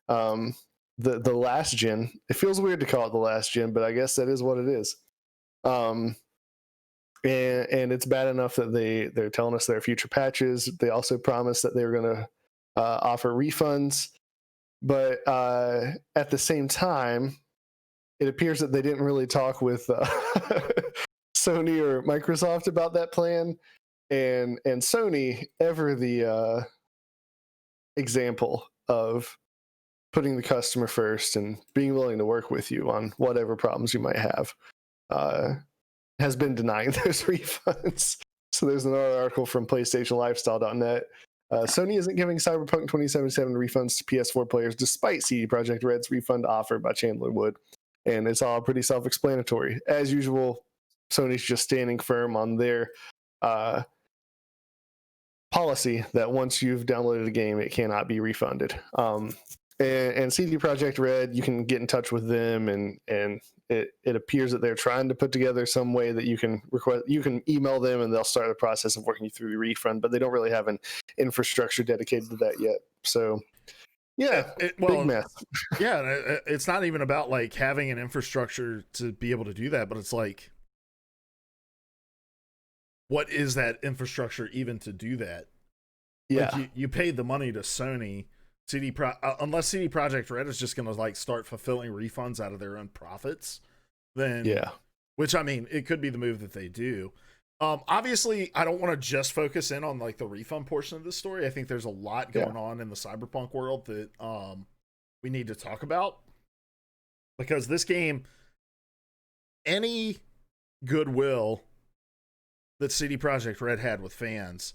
[SPEAKER 5] The last gen. It feels weird to call it the last gen, but I guess that is what it is. And it's bad enough that they're telling us there are future patches. They also promised that they were going to offer refunds, but at the same time, it appears that they didn't really talk with Sony or Microsoft about that plan. And Sony, ever the example of putting the customer first and being willing to work with you on whatever problems you might have, has been denying those refunds. So there's another article from PlayStationLifestyle.net. Sony isn't giving Cyberpunk 2077 refunds to PS4 players despite CD Projekt Red's refund offer by Chandler Wood. And it's all pretty self-explanatory. As usual, Sony's just standing firm on their policy that once you've downloaded a game, it cannot be refunded. And CD Projekt Red, you can get in touch with them, and it appears that they're trying to put together some way that you can email them, and they'll start the process of working you through the refund. But they don't really have an infrastructure dedicated to that yet. So, yeah, big mess.
[SPEAKER 4] Yeah, it's not even about like having an infrastructure to be able to do that, but it's like, what is that infrastructure even to do that?
[SPEAKER 5] Yeah,
[SPEAKER 4] like you paid the money to Sony. Unless CD Projekt Red is just going to like start fulfilling refunds out of their own profits, then
[SPEAKER 5] yeah,
[SPEAKER 4] which I mean, it could be the move that they do. Obviously, I don't want to just focus in on like the refund portion of this story. I think there's a lot going on in the Cyberpunk world that we need to talk about, because this game, any goodwill that CD Projekt Red had with fans,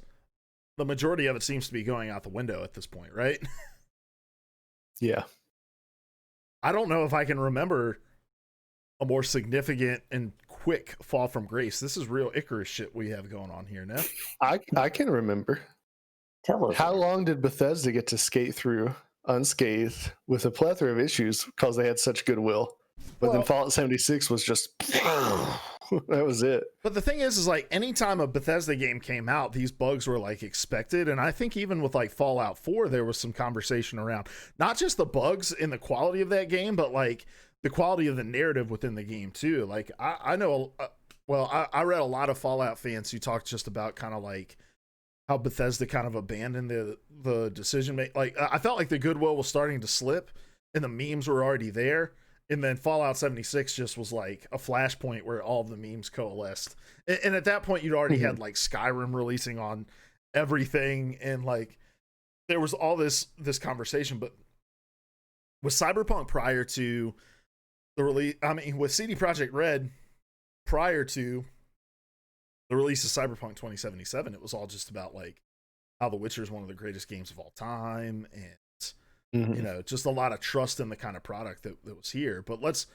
[SPEAKER 4] the majority of it seems to be going out the window at this point, right?
[SPEAKER 5] Yeah.
[SPEAKER 4] I don't know if I can remember a more significant and quick fall from grace. This is real Icarus shit we have going on here now.
[SPEAKER 5] I can remember.
[SPEAKER 6] Tell us.
[SPEAKER 5] How long did Bethesda get to skate through unscathed with a plethora of issues because they had such goodwill? But then Fallout 76 was just that was it.
[SPEAKER 4] But the thing is like anytime a Bethesda game came out, these bugs were like expected. And I think even with like Fallout 4, there was some conversation around not just the bugs in the quality of that game, but like the quality of the narrative within the game too. Like I know, I read a lot of Fallout fans who talked just about kind of like how Bethesda kind of abandoned the decision make. Like I felt like the goodwill was starting to slip and the memes were already there. And then Fallout 76 just was like a flashpoint where all of the memes coalesced. And at that point, you'd already had like Skyrim releasing on everything. And like, there was all this conversation. But with Cyberpunk prior to the release, I mean, with CD Projekt Red prior to the release of Cyberpunk 2077, it was all just about like how The Witcher is one of the greatest games of all time. And you know, just a lot of trust in the kind of product that was here. But let's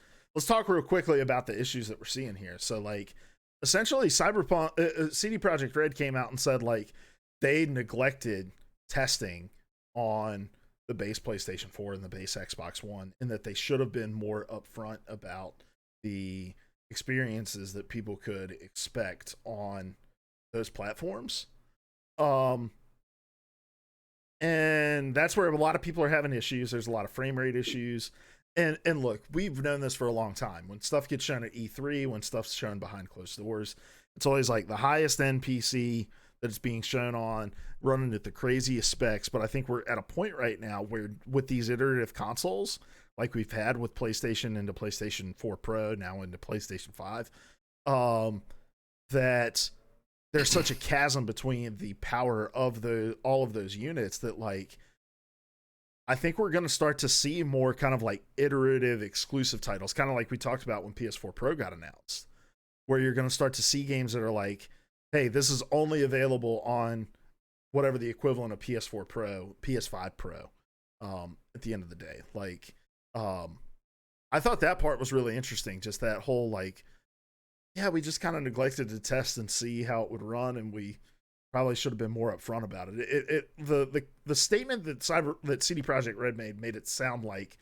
[SPEAKER 4] talk real quickly about the issues that we're seeing here. So like essentially Cyberpunk CD Projekt Red came out and said like they neglected testing on the base PlayStation 4 and the base Xbox One, and that they should have been more upfront about the experiences that people could expect on those platforms. And that's where a lot of people are having issues. There's a lot of frame rate issues. And look, we've known this for a long time. When stuff gets shown at E3, when stuff's shown behind closed doors, it's always like the highest end PC that it's being shown on, running at the craziest specs. But I think we're at a point right now where with these iterative consoles, like we've had with PlayStation into PlayStation 4 Pro, now into PlayStation 5, that there's such a chasm between the power of all of those units that like I think we're going to start to see more kind of like iterative exclusive titles, kind of like we talked about when PS4 Pro got announced, where you're going to start to see games that are like, hey, this is only available on whatever the equivalent of PS4 Pro, PS5 Pro at the end of the day. Like I thought that part was really interesting, just that whole like, yeah, we just kind of neglected to test and see how it would run, and we probably should have been more upfront about it. The statement that CD Projekt Red made it sound like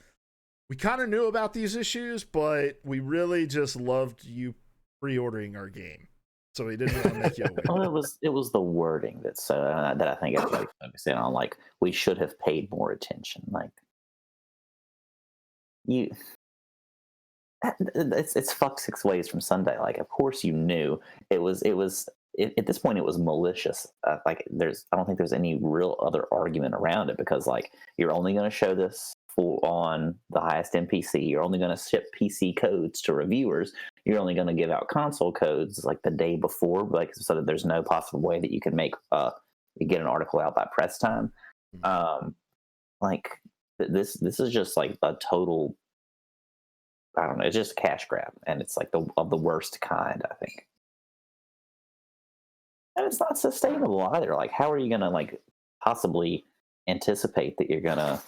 [SPEAKER 4] we kind of knew about these issues, but we really just loved you pre-ordering our game, so we didn't want to make you aware.
[SPEAKER 6] Well, it was the wording that I think everybody focused in on. Like, we should have paid more attention. Like, it's fucked 6 ways from Sunday. Like, of course you knew it was at this point it was malicious. Like, I don't think there's any real other argument around it, because like, you're only going to show this on the highest end PC. You're only going to ship PC codes to reviewers. You're only going to give out console codes like the day before, like, so that there's no possible way that you can make you get an article out by press time. Like, this is just like a total, I don't know, it's just a cash grab, and it's like of the worst kind, I think. And it's not sustainable either. Like, how are you going to like possibly anticipate that you're going to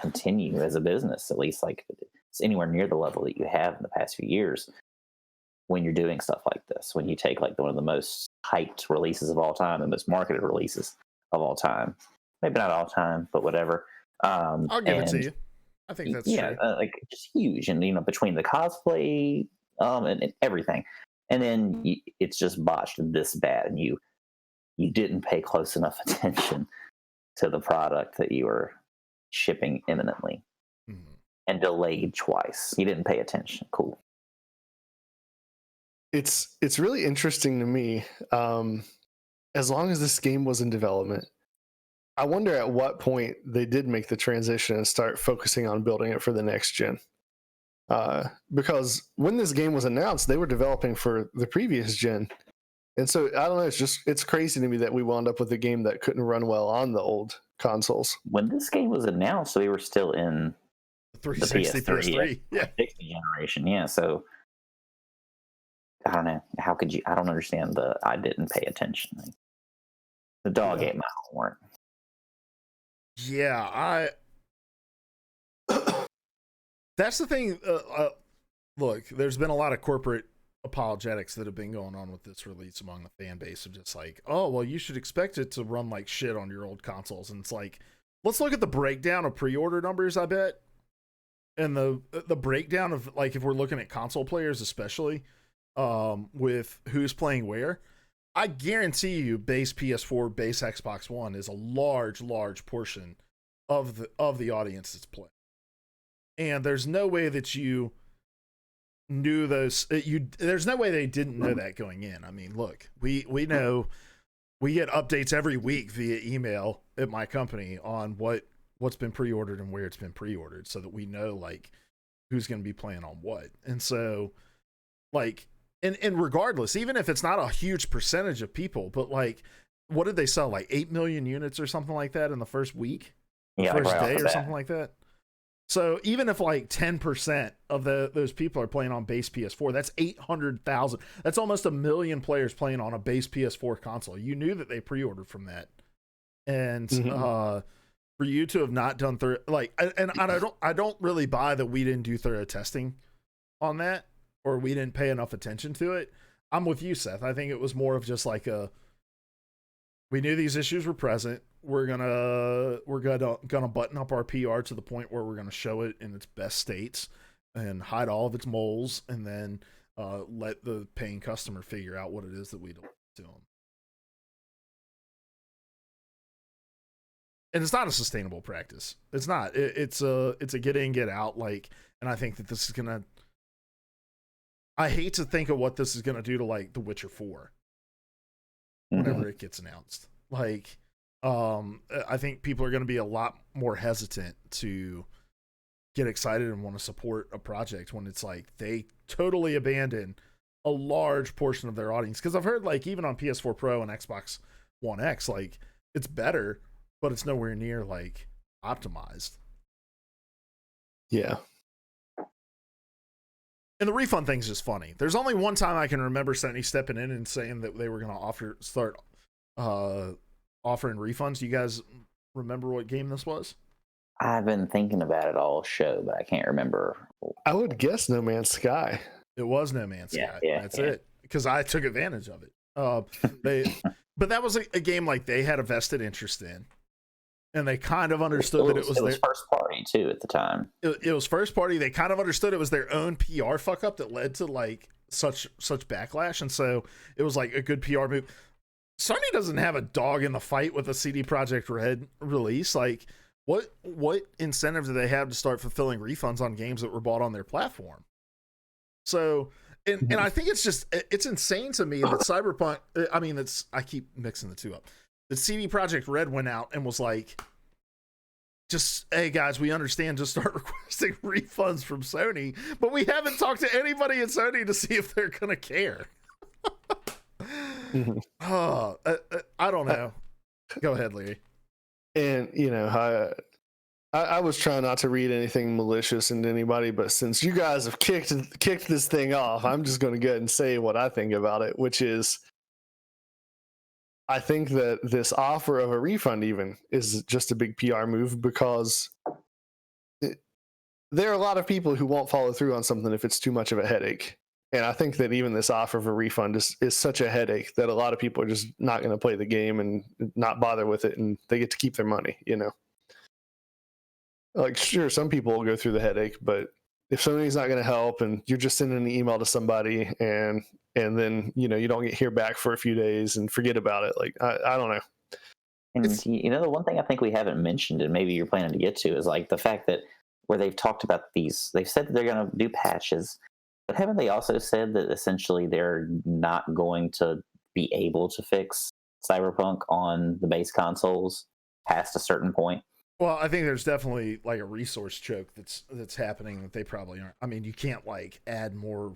[SPEAKER 6] continue as a business, at least like it's anywhere near the level that you have in the past few years, when you're doing stuff like this, when you take like one of the most hyped releases of all time, the most marketed releases of all time, maybe not all time, but whatever.
[SPEAKER 4] I'll give it to you. I think that's true.
[SPEAKER 6] Like, just huge, and between the cosplay and everything, and then it's just botched this bad, and you didn't pay close enough attention to the product that you were shipping imminently, and delayed twice. You didn't pay attention. Cool.
[SPEAKER 5] It's really interesting to me. As long as this game was in development, I wonder at what point they did make the transition and start focusing on building it for the next gen. Because when this game was announced, they were developing for the previous gen. And so, I don't know, it's crazy to me that we wound up with a game that couldn't run well on the old consoles.
[SPEAKER 6] When this game was announced, we were still in
[SPEAKER 4] the 360, PS3, yeah,
[SPEAKER 6] 60 generation, yeah. So I don't know. How could you? I don't understand the I didn't pay attention. Like, the dog ate my homework.
[SPEAKER 4] Yeah, that's the thing. Look, there's been a lot of corporate apologetics that have been going on with this release among the fan base of just like, oh, well, you should expect it to run like shit on your old consoles. And it's like, let's look at the breakdown of pre-order numbers, I bet. And the breakdown of, like, if we're looking at console players, especially with who's playing where, I guarantee you base PS4, base Xbox One is a large portion of the audience that's playing. And there's no way that you knew those. There's no way they didn't know that going in. I mean, look, we know, we get updates every week via email at my company on what's been pre-ordered and where it's been pre-ordered, so that we know like who's going to be playing on what. And so, like, and regardless, even if it's not a huge percentage of people, but like, what did they sell? Like 8 million units or something like that in the first week, first day or something like that. So even if like 10% of those people are playing on base PS4, that's 800,000. That's almost 1 million players playing on a base PS4 console. You knew that they pre-ordered from that, and for you to have not done I don't really buy that we didn't do thorough testing on that, or we didn't pay enough attention to it. I'm with you, Seth. I think it was more of just like we knew these issues were present. We're gonna button up our PR to the point where we're gonna show it in its best states and hide all of its moles, and then let the paying customer figure out what it is that we do to them. And it's not a sustainable practice. It's not. It's a get in, get out. Like, and I think that this is gonna. I hate to think of what this is gonna do to like The Witcher 4 whenever it gets announced. Like, I think people are going to be a lot more hesitant to get excited and want to support a project when it's like they totally abandon a large portion of their audience. Because I've heard, like, even on PS4 Pro and Xbox One X, like, it's better, but it's nowhere near like optimized.
[SPEAKER 5] Yeah.
[SPEAKER 4] And the refund thing's just funny. There's only one time I can remember Sony stepping in and saying that they were going to start offering refunds. Do you guys remember what game this was?
[SPEAKER 6] I've been thinking about it all show, but I can't remember.
[SPEAKER 5] I would guess No Man's Sky.
[SPEAKER 4] It was No Man's Sky. That's
[SPEAKER 6] it.
[SPEAKER 4] It. Because I took advantage of it. But that was a game like they had a vested interest in, and they kind of understood that it was
[SPEAKER 6] first party. party too at the time.
[SPEAKER 4] It was first party. They kind of understood it was their own PR fuck up that led to like such backlash, and so it was like a good PR move. Sony doesn't have a dog in the fight with a CD Projekt Red release. Like, what incentive do they have to start fulfilling refunds on games that were bought on their platform? So, and I think it's insane to me that Cyberpunk. I mean, I keep mixing the two up. The CD Projekt Red went out and was like, just, hey guys, we understand, just start requesting refunds from Sony, but we haven't talked to anybody at Sony to see if they're gonna care. I don't know. Go ahead, Larry.
[SPEAKER 5] And I was trying not to read anything malicious into anybody, but since you guys have kicked this thing off, I'm just going to go ahead and say what I think about it, which is, I think that this offer of a refund even is just a big PR move, because there are a lot of people who won't follow through on something if it's too much of a headache. And I think that even this offer of a refund is such a headache that a lot of people are just not going to play the game and not bother with it, and they get to keep their money, Like, sure, some people will go through the headache, but if somebody's not going to help and you're just sending an email to somebody and then, you don't hear back for a few days and forget about it. Like, I don't know.
[SPEAKER 6] And the one thing I think we haven't mentioned, and maybe you're planning to get to, is like the fact that where they've talked about they've said that they're going to do patches, but haven't they also said that essentially they're not going to be able to fix Cyberpunk on the base consoles past a certain point?
[SPEAKER 4] Well, I think there's definitely like a resource choke that's happening that they probably aren't. I mean, you can't like add more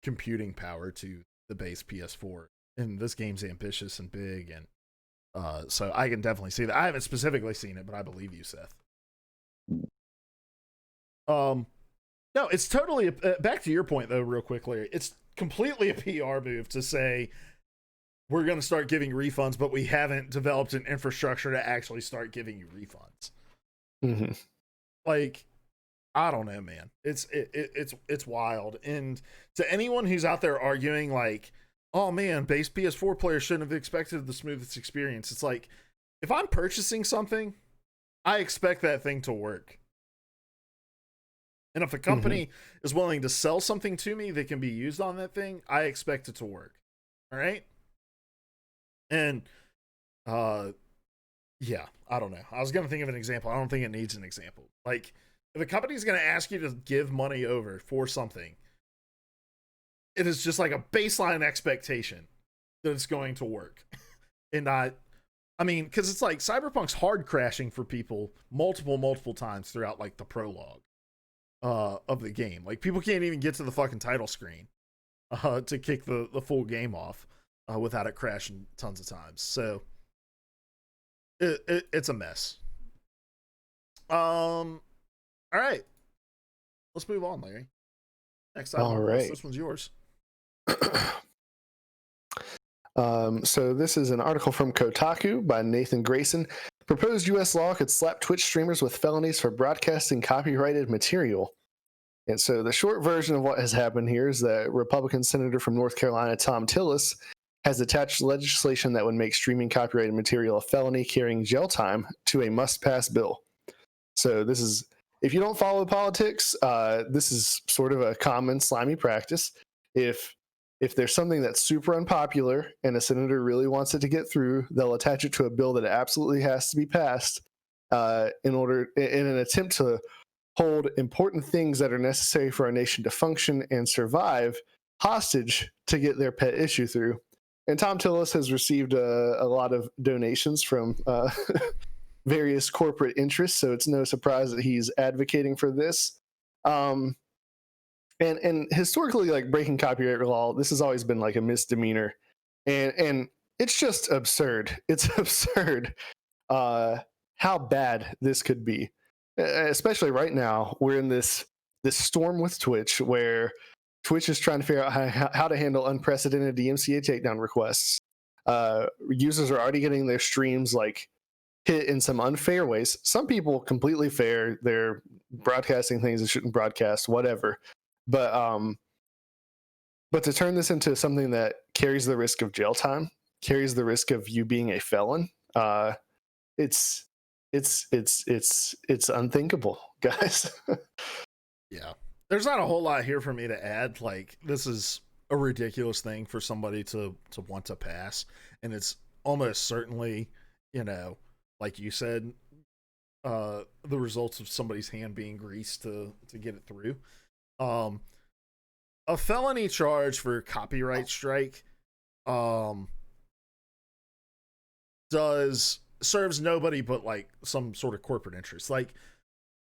[SPEAKER 4] computing power to the base PS4, and this game's ambitious and big, and so I can definitely see that. I haven't specifically seen it, but I believe you, Seth. No, it's totally back to your point though, real quickly. It's completely a PR move to say we're going to start giving refunds, but we haven't developed an infrastructure to actually start giving you refunds.
[SPEAKER 5] Mm-hmm.
[SPEAKER 4] Like, I don't know, man. It's wild. And to anyone who's out there arguing like, oh man, base PS4 players shouldn't have expected the smoothest experience. It's like, if I'm purchasing something, I expect that thing to work. And if a company is willing to sell something to me that can be used on that thing, I expect it to work. All right? And yeah, I don't know. I was going to think of an example. I don't think it needs an example. Like, if a company's going to ask you to give money over for something, it is just like a baseline expectation that it's going to work. And I mean, because it's like Cyberpunk's hard crashing for people multiple times throughout like the prologue of the game. Like, people can't even get to the fucking title screen to kick the full game off without it crashing tons of times. So it's a mess. All right, let's move on, Larry. Next item.
[SPEAKER 5] All right,
[SPEAKER 4] this one's yours.
[SPEAKER 5] So this is an article from Kotaku by Nathan Grayson. Proposed U.S. law could slap Twitch streamers with felonies for broadcasting copyrighted material. And so the short version of what has happened here is that Republican Senator from North Carolina, Tom Tillis, has attached legislation that would make streaming copyrighted material a felony carrying jail time to a must-pass bill. So this is, if you don't follow politics, this is sort of a common slimy practice. If there's something that's super unpopular and a senator really wants it to get through, they'll attach it to a bill that absolutely has to be passed in an attempt to hold important things that are necessary for our nation to function and survive hostage to get their pet issue through. And Tom Tillis has received a lot of donations from various corporate interests, so it's no surprise that he's advocating for this. And historically, like, breaking copyright law, this has always been like a misdemeanor, and it's just absurd. It's absurd how bad this could be, especially right now. We're in this storm with Twitch, where Twitch is trying to figure out how to handle unprecedented DMCA takedown requests. Users are already getting their streams like hit in some unfair ways. Some people completely fair. They're broadcasting things they shouldn't broadcast, whatever. But to turn this into something that carries the risk of jail time, carries the risk of you being a felon, it's it's unthinkable, guys.
[SPEAKER 4] Yeah. There's not a whole lot here for me to add. Like, this is a ridiculous thing for somebody to want to pass. And it's almost certainly, like you said, the results of somebody's hand being greased to get it through. A felony charge for copyright strike serves nobody but like some sort of corporate interest. Like,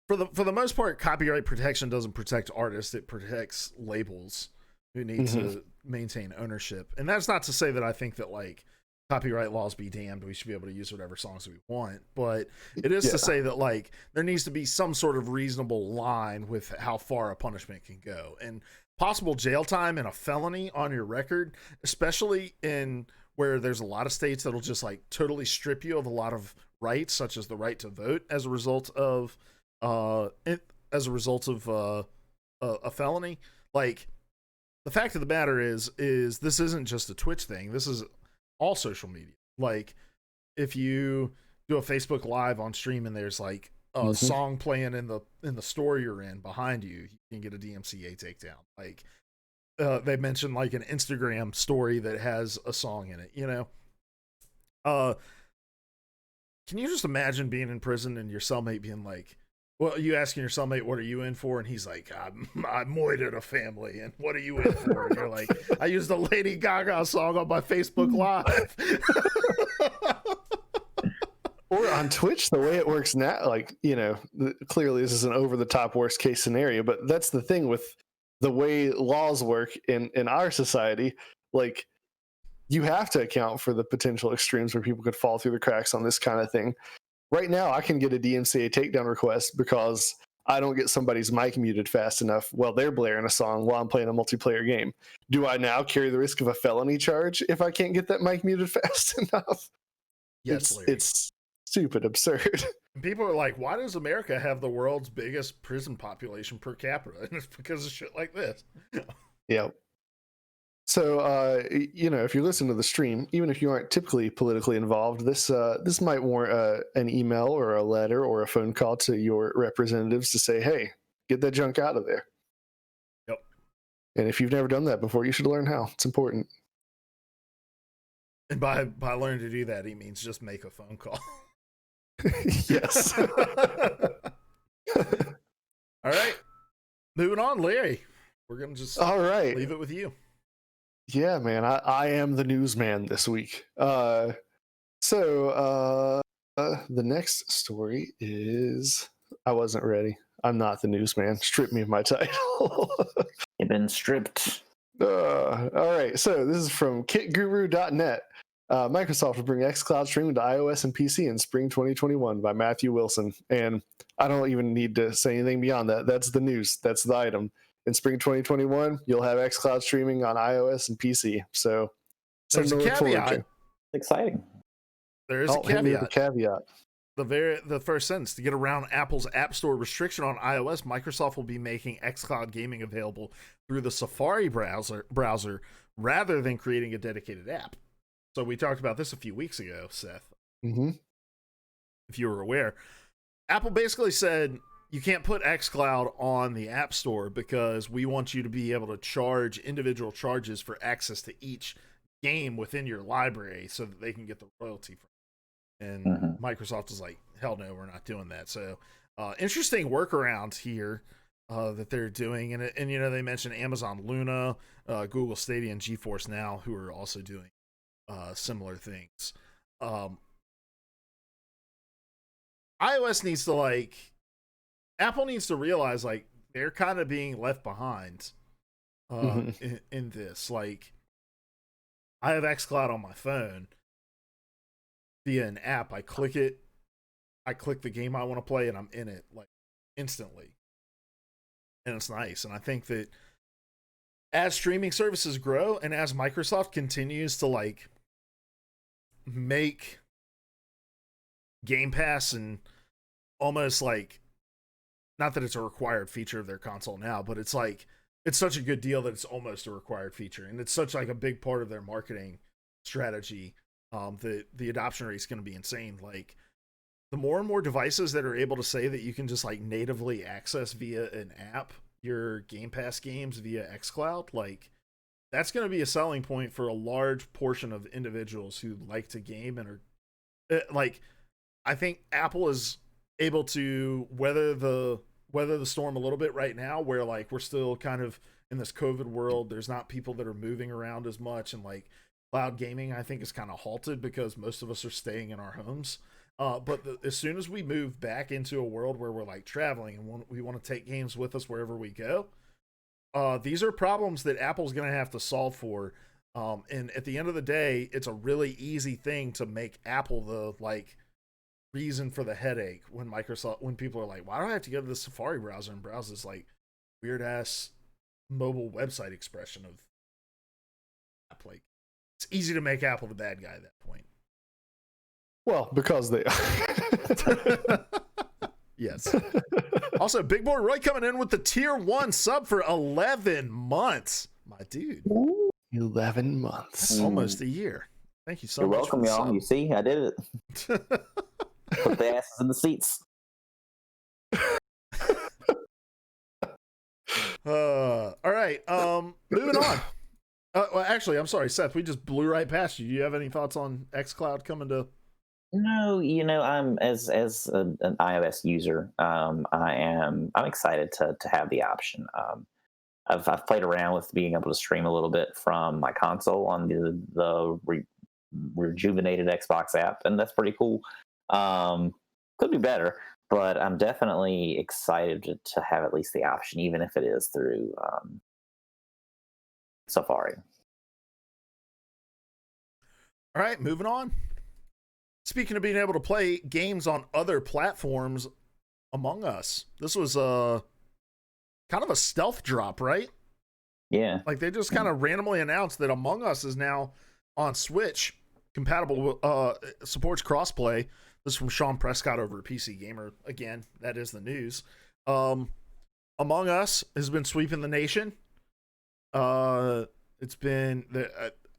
[SPEAKER 4] for the most part, copyright protection doesn't protect artists, it protects labels who need to maintain ownership. And that's not to say that I think that like copyright laws be damned, we should be able to use whatever songs we want, but it is to say that like there needs to be some sort of reasonable line with how far a punishment can go. And possible jail time and a felony on your record, especially in where there's a lot of states that'll just like totally strip you of a lot of rights, such as the right to vote as a result of a felony. Like, the fact of the matter is this isn't just a Twitch thing. This is all social media. Like, if you do a Facebook Live on stream and there's like a song playing in the store you're in behind you, you can get a DMCA takedown. Like, they mentioned like an Instagram story that has a song in it, can you just imagine being in prison and your cellmate being like, well, you asking your cellmate, what are you in for? And he's like, I'm moited a family. And what are you in for? And you're like, I used a Lady Gaga song on my Facebook Live.
[SPEAKER 5] Or on Twitch, the way it works now, like, clearly this is an over the top worst case scenario, but that's the thing with the way laws work in our society. Like, you have to account for the potential extremes where people could fall through the cracks on this kind of thing. Right now, I can get a DMCA takedown request because I don't get somebody's mic muted fast enough while they're blaring a song while I'm playing a multiplayer game. Do I now carry the risk of a felony charge if I can't get that mic muted fast enough?
[SPEAKER 4] Yes,
[SPEAKER 5] it's stupid absurd.
[SPEAKER 4] People are like, why does America have the world's biggest prison population per capita? And it's because of shit like this.
[SPEAKER 5] Yeah. So, if you're listening to the stream, even if you aren't typically politically involved, this might warrant an email or a letter or a phone call to your representatives to say, hey, get that junk out of there.
[SPEAKER 4] Yep.
[SPEAKER 5] And if you've never done that before, you should learn how. It's important.
[SPEAKER 4] And by learning to do that, he means just make a phone call.
[SPEAKER 5] Yes.
[SPEAKER 4] All right. Moving on, Larry. We're going to just leave it with you.
[SPEAKER 5] Yeah, man, I am the newsman this week. The next story is, I wasn't ready. I'm not the newsman. Strip me of my title.
[SPEAKER 6] You've been stripped.
[SPEAKER 5] All right, so this is from kitguru.net. Microsoft will bring xCloud streaming to iOS and PC in spring 2021 by Matthew Wilson. And I don't even need to say anything beyond that. That's the news. That's the item. In spring 2021, you'll have xCloud streaming on iOS and PC. So,
[SPEAKER 4] there's a caveat.
[SPEAKER 6] Exciting.
[SPEAKER 4] There is a caveat.
[SPEAKER 5] Caveat.
[SPEAKER 4] The first sentence: to get around Apple's App Store restriction on iOS, Microsoft will be making xCloud gaming available through the Safari browser rather than creating a dedicated app. So we talked about this a few weeks ago, Seth.
[SPEAKER 5] Mm-hmm.
[SPEAKER 4] If you were aware, Apple basically said, you can't put xCloud on the App Store because we want you to be able to charge individual charges for access to each game within your library so that they can get the royalty from it. And Microsoft is like, hell no, we're not doing that. So interesting workaround here that they're doing. And they mentioned Amazon Luna, Google Stadia, and GeForce Now, who are also doing similar things. iOS needs to Apple needs to realize they're kind of being left behind in this. Like, I have xCloud on my phone via an app. I click it, I click the game I want to play, and I'm in it instantly. And it's nice. And I think that as streaming services grow and as Microsoft continues to make Game Pass and almost not that it's a required feature of their console now, but it's such a good deal that it's almost a required feature, and it's such a big part of their marketing strategy that the adoption rate is going to be insane. the more and more devices that are able to say that you can just like natively access via an app your Game Pass games via xCloud, like that's going to be a selling point for a large portion of individuals who like to game and are like, I think Apple is able to weather the storm a little bit right now, where like we're still kind of in this COVID world. There's not people that are moving around as much, and like cloud gaming, I think, is kind of halted because most of us are staying in our homes. As soon as we move back into a world where we're like traveling and we want to take games with us wherever we go, these are problems that Apple's going to have to solve for. And at the end of the day, it's a really easy thing to make Apple the like reason for the headache when people are like, why do I have to go to the Safari browser and browse this like weird ass mobile website expression of app? Like, it's easy to make Apple the bad guy at that point.
[SPEAKER 5] Well, because they are.
[SPEAKER 4] Yes. Also, Big Boy Roy coming in with the tier 1 sub for 11 months. My dude.
[SPEAKER 5] 11 months.
[SPEAKER 4] That's almost a year. Thank you so
[SPEAKER 6] You're
[SPEAKER 4] much.
[SPEAKER 6] welcome, y'all.
[SPEAKER 4] Sub.
[SPEAKER 6] You see, I did it. Put the asses in the seats.
[SPEAKER 4] All right. Moving on. Well, actually, I'm sorry, Seth. We just blew right past you. Do you have any thoughts on xCloud coming to?
[SPEAKER 6] No, I'm as an iOS user, I'm excited to have the option. I've played around with being able to stream a little bit from my console on the rejuvenated Xbox app, and that's pretty cool. Could be better, but I'm definitely excited to have at least the option, even if it is through Safari.
[SPEAKER 4] All right, moving on. Speaking of being able to play games on other platforms, Among Us. This was kind of a stealth drop, right?
[SPEAKER 6] Yeah.
[SPEAKER 4] Like they just kind of randomly announced that Among Us is now on Switch, compatible, supports crossplay. This is from Sean Prescott over at PC Gamer. Again, that is the news. Among Us has been sweeping the nation. It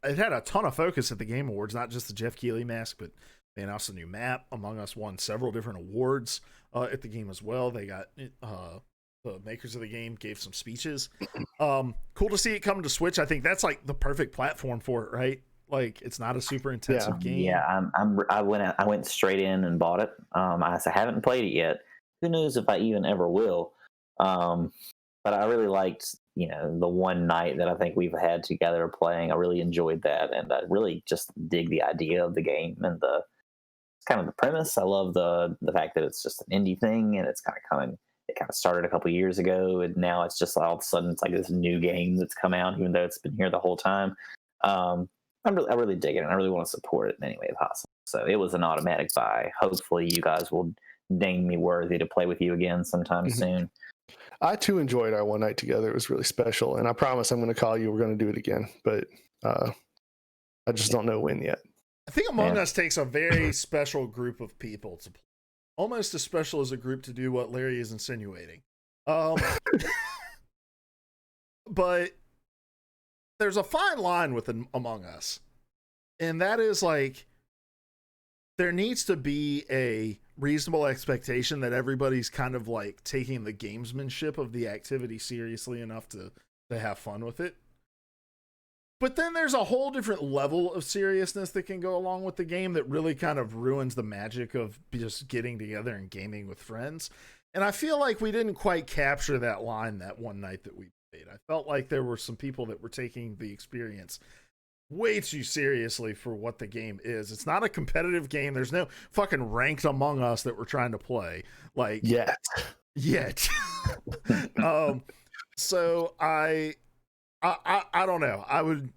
[SPEAKER 4] had a ton of focus at the Game Awards, not just the Jeff Keighley mask, but they announced a new map. Among Us won several different awards at the game as well. They got the makers of the game gave some speeches. Cool to see it come to Switch. I think that's like the perfect platform for it, right? Like it's not a super intensive game.
[SPEAKER 6] Yeah, I went straight in and bought it. I haven't played it yet. Who knows if I even ever will? But I really liked, the one night that I think we've had together playing. I really enjoyed that, and I really just dig the idea of the game and it's kind of the premise. I love the fact that it's just an indie thing, and it kind of started a couple years ago, and now it's just all of a sudden it's like this new game that's come out, even though it's been here the whole time. I really dig it, and I really want to support it in any way possible. So it was an automatic buy. Hopefully, you guys will deign me worthy to play with you again sometime soon.
[SPEAKER 5] I too enjoyed our one night together. It was really special, and I promise I'm going to call you. We're going to do it again, but I just don't know when yet.
[SPEAKER 4] I think Among Us takes a very special group of people to play. Almost as special as a group to do what Larry is insinuating. But there's a fine line with Among Us, and that is like there needs to be a reasonable expectation that everybody's kind of like taking the gamesmanship of the activity seriously enough to have fun with it. But then there's a whole different level of seriousness that can go along with the game that really kind of ruins the magic of just getting together and gaming with friends. And I feel like we didn't quite capture that line that one night that we played. I felt like there were some people that were taking the experience way too seriously for what the game is. It's not a competitive game. There's no fucking ranked Among Us that we're trying to play. Like yet. So I don't know. I would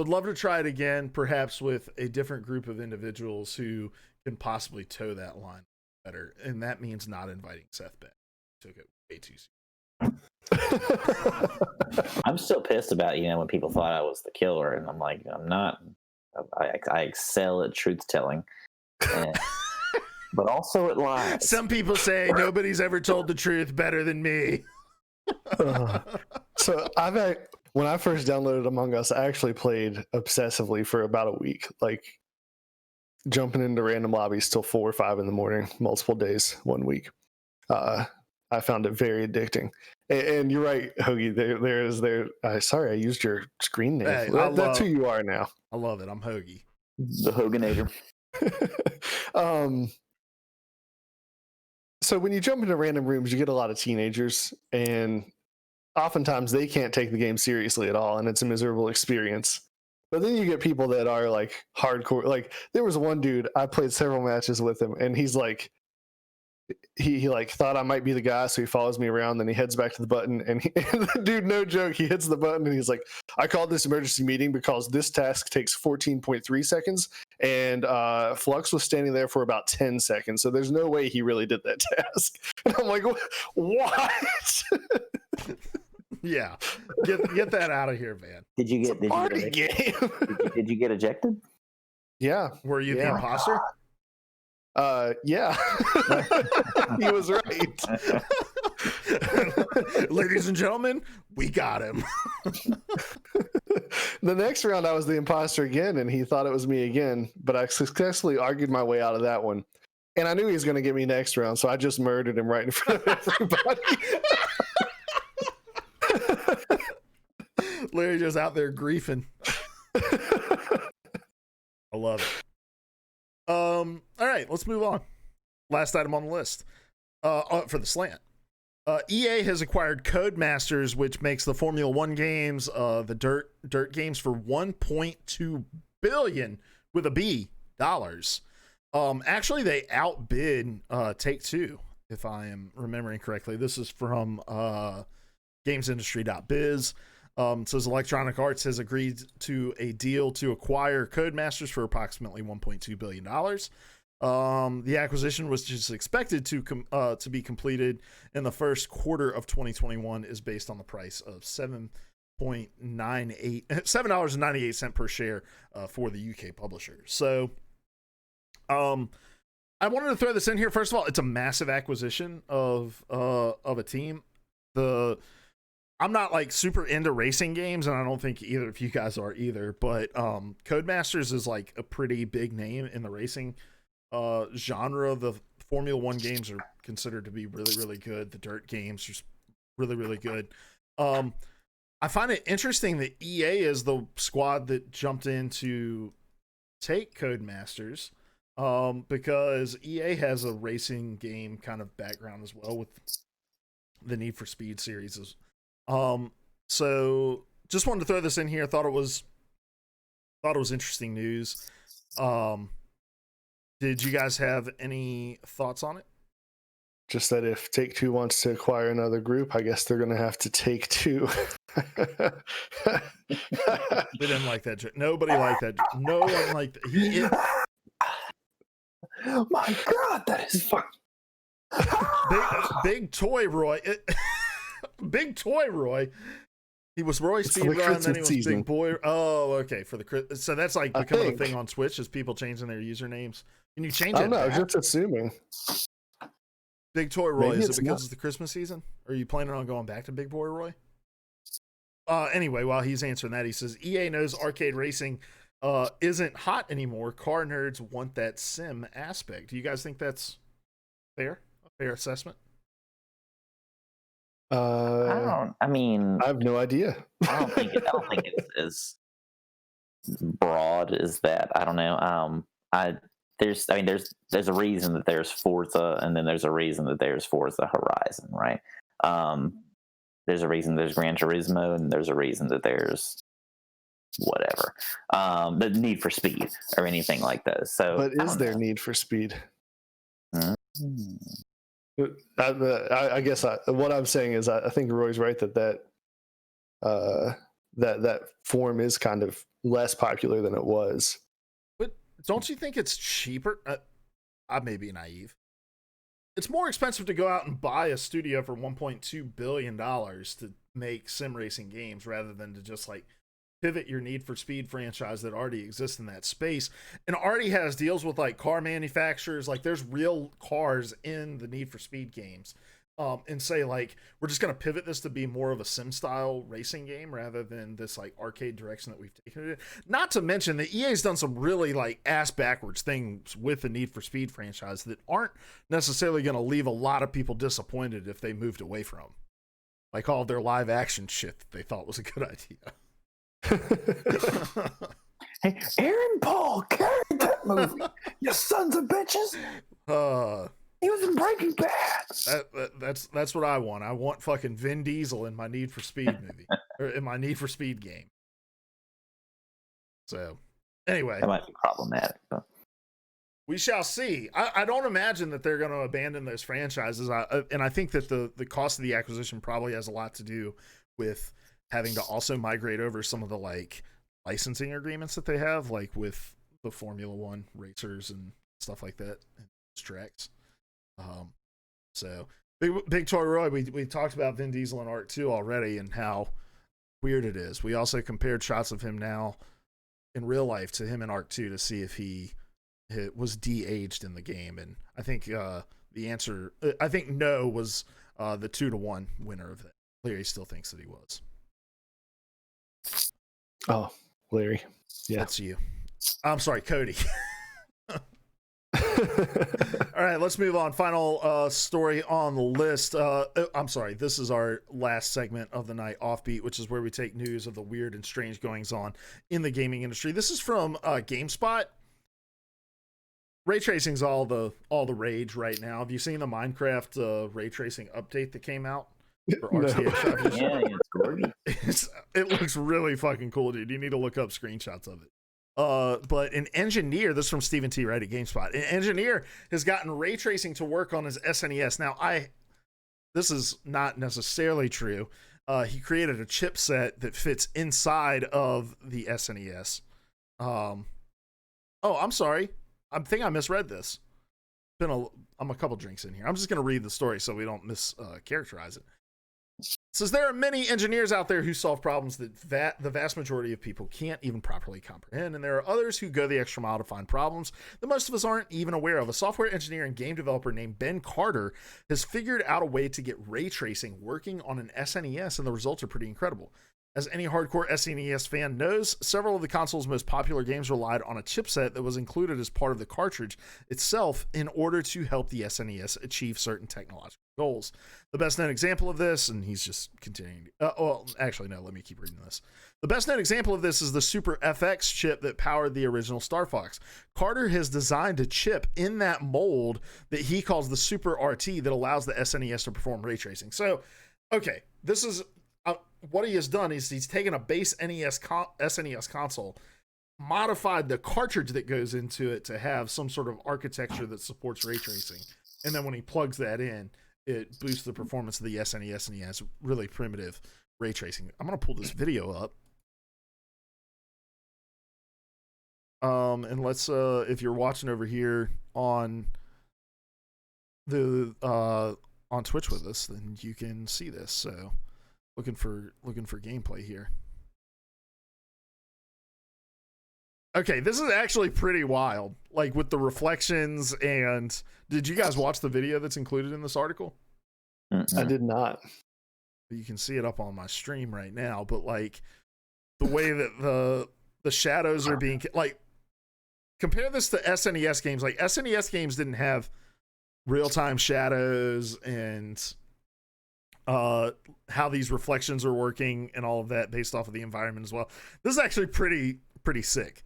[SPEAKER 4] love to try it again, perhaps with a different group of individuals who can possibly toe that line better. And that means not inviting Seth back. Took it way too soon.
[SPEAKER 6] I'm still pissed about when people thought I was the killer, and I'm like, I'm not. I excel at truth telling, but also at lies.
[SPEAKER 4] Some people say nobody's ever told the truth better than me.
[SPEAKER 5] So when I first downloaded Among Us, I actually played obsessively for about a week. Like jumping into random lobbies till 4 or 5 in the morning, multiple days, 1 week. I found it very addicting. And you're right, Hoagie. Sorry, I used your screen name.
[SPEAKER 4] Hey,
[SPEAKER 5] That's who you are now.
[SPEAKER 4] I love it. I'm Hoagie.
[SPEAKER 6] The Hoganator.
[SPEAKER 5] So when you jump into random rooms, you get a lot of teenagers, and oftentimes they can't take the game seriously at all, and it's a miserable experience. But then you get people that are like hardcore. Like there was one dude, I played several matches with him, and he's like, he like thought I might be the guy, so he follows me around. Then he heads back to the button, and the dude, no joke, he hits the button, and he's like, "I called this emergency meeting because this task takes 14.3 seconds, and Flux was standing there for about 10 seconds, so there's no way he really did that task." And I'm like, "What?"
[SPEAKER 4] Yeah, get that out of here, man.
[SPEAKER 6] Did you get did you get ejected?
[SPEAKER 5] Yeah.
[SPEAKER 4] Were you the imposter?
[SPEAKER 5] Yeah. He was right.
[SPEAKER 4] Ladies and gentlemen, we got him.
[SPEAKER 5] The next round, I was the imposter again, and he thought it was me again, but I successfully argued my way out of that one. And I knew he was going to get me next round, so I just murdered him right in front of everybody.
[SPEAKER 4] Larry just out there griefing. I love it. All right, let's move on. Last item on the list for the slant. EA has acquired Codemasters, which makes the Formula One games, the dirt games, for $1.2 billion with a B dollars. Actually, they outbid Take-Two, if I am remembering correctly. This is from GamesIndustry.biz. It says Electronic Arts has agreed to a deal to acquire Codemasters for approximately $1.2 billion. The acquisition, which is expected to be completed in the first quarter of 2021, is based on the price of $7.98 per share for the UK publisher. So, I wanted to throw this in here. First of all, it's a massive acquisition of a team. I'm not like super into racing games, and I don't think either of you guys are either, but Codemasters is like a pretty big name in the racing genre. The Formula One games are considered to be really, really good. The dirt games are really, really good. I find it interesting that EA is the squad that jumped in to take Codemasters, because EA has a racing game kind of background as well with the Need for Speed series. So just wanted to throw this in here. Thought it was interesting news. Did you guys have any thoughts on it?
[SPEAKER 5] Just that if Take-Two wants to acquire another group, I guess they're going to have to take two.
[SPEAKER 4] We didn't like that joke. Nobody liked that. No one liked that.
[SPEAKER 6] Oh my God, that is fun.
[SPEAKER 4] Big Toy Roy. Big Toy Roy. He was Roy Speedrun, then he was
[SPEAKER 5] season.
[SPEAKER 4] Big Boy. Oh, okay. So that's like becoming a thing on Twitch, is people changing their usernames. Can you change it?
[SPEAKER 5] I don't know. I was
[SPEAKER 4] back?
[SPEAKER 5] just assuming.
[SPEAKER 4] Big Toy Roy.
[SPEAKER 5] Maybe
[SPEAKER 4] Is it
[SPEAKER 5] it's
[SPEAKER 4] because
[SPEAKER 5] not.
[SPEAKER 4] it's the Christmas season? Or are you planning on going back to Big Boy Roy? Anyway, while he's answering that, he says EA knows arcade racing isn't hot anymore. Car nerds want that sim aspect. Do you guys think that's fair? A fair assessment?
[SPEAKER 6] I
[SPEAKER 5] have no idea.
[SPEAKER 6] I don't think it's as broad as that. I don't know. There's a reason that there's Forza, and then there's a reason that there's Forza Horizon, right? There's a reason there's Gran Turismo, and there's a reason that there's whatever, the Need for Speed or anything like those. So,
[SPEAKER 5] But is there Need for Speed?
[SPEAKER 6] Mm-hmm.
[SPEAKER 5] I guess what I'm saying is I think Roy's right that form is kind of less popular than it was.
[SPEAKER 4] But don't you think it's cheaper? I may be naive. It's more expensive to go out and buy a studio for $1.2 billion to make sim racing games rather than to just like pivot your Need for Speed franchise that already exists in that space and already has deals with like car manufacturers. Like there's real cars in the Need for Speed games and say like we're just going to pivot this to be more of a sim style racing game rather than this like arcade direction that we've taken it. Not to mention that EA's done some really like ass backwards things with the Need for Speed franchise that aren't necessarily going to leave a lot of people disappointed if they moved away from, like all of their live action shit that they thought was a good idea.
[SPEAKER 6] Hey, Aaron Paul carried that movie, you sons of bitches. He was in Breaking Bad.
[SPEAKER 4] That's what I want. I want fucking Vin Diesel in my Need for Speed movie or in my Need for Speed game. So, anyway,
[SPEAKER 6] That might be problematic, but
[SPEAKER 4] we shall see. I don't imagine that they're going to abandon those franchises. And I think that the cost of the acquisition probably has a lot to do with having to also migrate over some of the like licensing agreements that they have, like with the Formula One racers and stuff like that, and tracks. So Big Toy Roy, we talked about Vin Diesel in Arc 2 already and how weird it is. We also compared shots of him now in real life to him in Arc 2 to see if he was de-aged in the game, and I think the answer, I think no was the 2-1 winner of that. Larry still thinks that he was.
[SPEAKER 5] Oh, Larry. Yeah.
[SPEAKER 4] That's you. I'm sorry, Cody. All right, let's move on. Final story on the list. I'm sorry, this is our last segment of the night, Offbeat, which is where we take news of the weird and strange goings on in the gaming industry. This is from GameSpot. Ray tracing's all the rage right now. Have you seen the Minecraft ray tracing update that came out for RTX?
[SPEAKER 6] yeah, it's gorgeous.
[SPEAKER 4] It looks really fucking cool, dude. You need to look up screenshots of it. But an engineer, this is from Stephen T. Wright at GameSpot. An engineer has gotten ray tracing to work on his SNES. Now, this is not necessarily true. He created a chipset that fits inside of the SNES. Oh, I'm sorry. I think I misread this. I'm a couple drinks in here. I'm just going to read the story so we don't mischaracterize it. It says there are many engineers out there who solve problems that the vast majority of people can't even properly comprehend, and there are others who go the extra mile to find problems that most of us aren't even aware of. A software engineer and game developer named Ben Carter has figured out a way to get ray tracing working on an SNES, and the results are pretty incredible. As any hardcore SNES fan knows, several of the console's most popular games relied on a chipset that was included as part of the cartridge itself in order to help the SNES achieve certain technological goals. The best known example of this, and he's just continuing. Well, actually, no, let me keep reading this. The best known example of this is the Super FX chip that powered the original Star Fox. Carter has designed a chip in that mold that he calls the Super RT that allows the SNES to perform ray tracing. So, okay, this is... what he has done is he's taken a base SNES console, modified the cartridge that goes into it to have some sort of architecture that supports ray tracing. And then when he plugs that in, it boosts the performance of the SNES, and he has really primitive ray tracing. I'm going to pull this video up. And let's, if you're watching over here on on Twitch with us, then you can see this. So looking for gameplay here. Okay, this is actually pretty wild, like with the reflections. And did you guys watch the video that's included in this article?
[SPEAKER 5] I did not.
[SPEAKER 4] You can see it up on my stream right now, but like the way that the shadows are being, like, compare this to SNES games. Like SNES games didn't have real-time shadows and how these reflections are working and all of that based off of the environment as well. This is actually pretty sick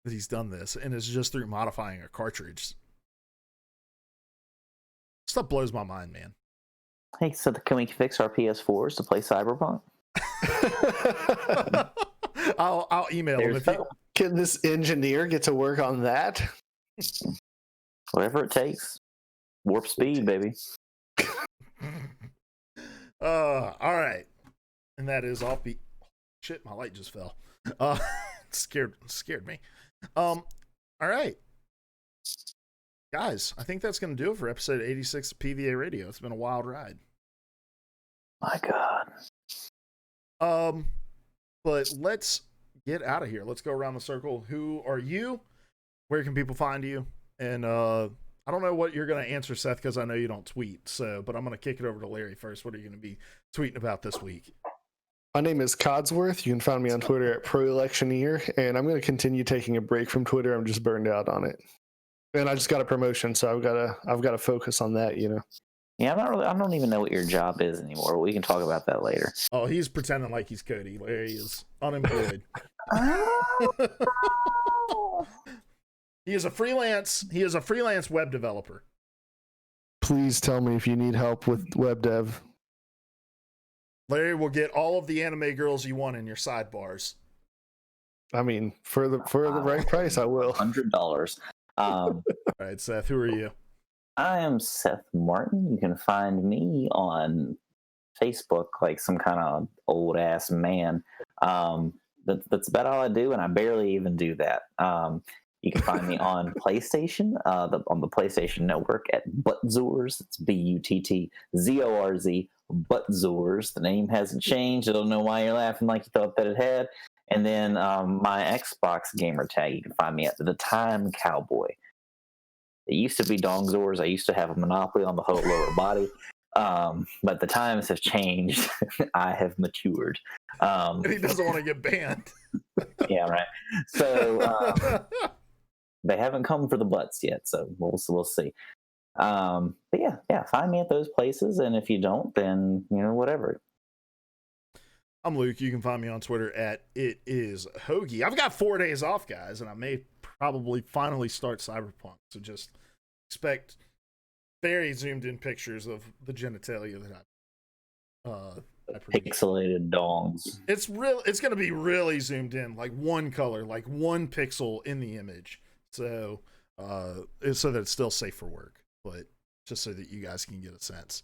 [SPEAKER 4] that he's done this, and it's just through modifying a cartridge. Stuff blows my mind, man.
[SPEAKER 6] Hey, so can we fix our PS4s to play Cyberpunk?
[SPEAKER 4] I'll email him.
[SPEAKER 5] Can this engineer get to work on that?
[SPEAKER 6] Whatever it takes. Warp speed, baby.
[SPEAKER 4] All right. And that is Offbeat. Shit, my light just fell. Scared me. All right. Guys, I think that's going to do it for episode 86 of PvA Radio. It's been a wild ride.
[SPEAKER 6] My God.
[SPEAKER 4] But let's get out of here. Let's go around the circle. Who are you? Where can people find you? And I don't know what you're going to answer, Seth, because I know you don't tweet. But I'm going to kick it over to Larry first. What are you going to be tweeting about this week?
[SPEAKER 5] My name is Codsworth. You can find me on Twitter at ProElectioneer, and I'm going to continue taking a break from Twitter. I'm just burned out on it, and I just got a promotion, so I've got to focus on that.
[SPEAKER 6] Yeah, I don't even know what your job is anymore. We can talk about that later.
[SPEAKER 4] Oh, he's pretending like he's Cody. Larry is unemployed. He is a freelance web developer.
[SPEAKER 5] Please tell me if you need help with web dev.
[SPEAKER 4] Larry will get all of the anime girls you want in your sidebars.
[SPEAKER 5] I mean, for the right price, I will.
[SPEAKER 6] $100.
[SPEAKER 4] All right, Seth, who are you? I
[SPEAKER 6] am Seth Martin. You can find me on Facebook like some kind of old ass man. That's about all I do, and I barely even do that. You can find me on PlayStation, on the PlayStation Network at Buttzors. It's BUTTZORZ, Buttzors. The name hasn't changed. I don't know why you're laughing like you thought that it had. And then my Xbox gamer tag, you can find me at The Time Cowboy. It used to be Dongzors. I used to have a monopoly on the whole lower body. But the times have changed. I have matured.
[SPEAKER 4] And he doesn't want to get banned.
[SPEAKER 6] Yeah, right. So they haven't come for the butts yet, so we'll see. But yeah, find me at those places, and if you don't, then whatever.
[SPEAKER 4] I'm Luke. You can find me on Twitter at @itishoagie. I've got 4 days off, guys, and I may probably finally start Cyberpunk. So just expect very zoomed in pictures of the genitalia that I
[SPEAKER 6] pixelated dongs.
[SPEAKER 4] It's going to be really zoomed in, like one color, like one pixel in the image. So so that it's still safe for work, but just so that you guys can get a sense.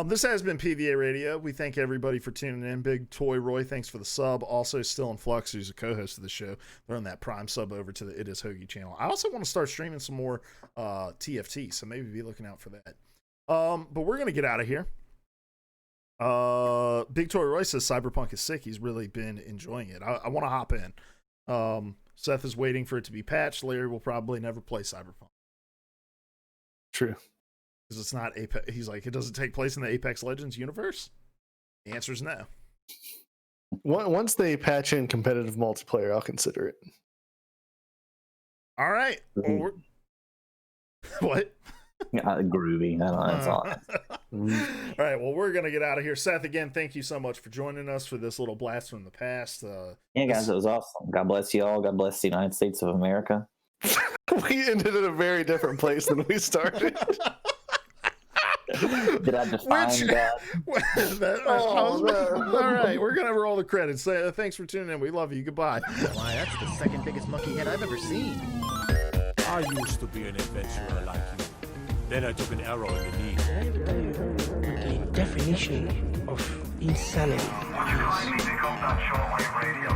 [SPEAKER 4] This has been PvA Radio. We thank everybody for tuning in. Big Toy Roy, thanks for the sub. Also, Still in Flux, who's a co-host of the show. They're on that Prime sub over to the It Is Hoagie channel. I also want to start streaming some more TFT, so maybe be looking out for that. But we're going to get out of here. Big Toy Roy says Cyberpunk is sick. He's really been enjoying it. I want to hop in. Seth is waiting for it to be patched. Larry will probably never play Cyberpunk.
[SPEAKER 5] True.
[SPEAKER 4] Because it's not Apex. He's like, it doesn't take place in the Apex Legends universe? The answer is no.
[SPEAKER 5] Once they patch in competitive multiplayer, I'll consider it.
[SPEAKER 4] All right. Well, what?
[SPEAKER 6] Groovy. That's all.
[SPEAKER 4] All right. Well, we're going to get out of here. Seth, again, thank you so much for joining us for this little blast from the past.
[SPEAKER 6] Yeah, guys, it was awesome. God bless you all. God bless the United States of America.
[SPEAKER 5] We ended in a very different place than we started.
[SPEAKER 6] Did I define that?
[SPEAKER 4] All right, we're gonna roll the credits. Thanks for tuning in. We love you. Goodbye.
[SPEAKER 1] Why, that's the second biggest monkey head I've ever seen.
[SPEAKER 2] I used to be an adventurer like you. Then I took an arrow in the knee.
[SPEAKER 3] The definition of insanity.
[SPEAKER 7] Would you kindly pick up that shortwave radio?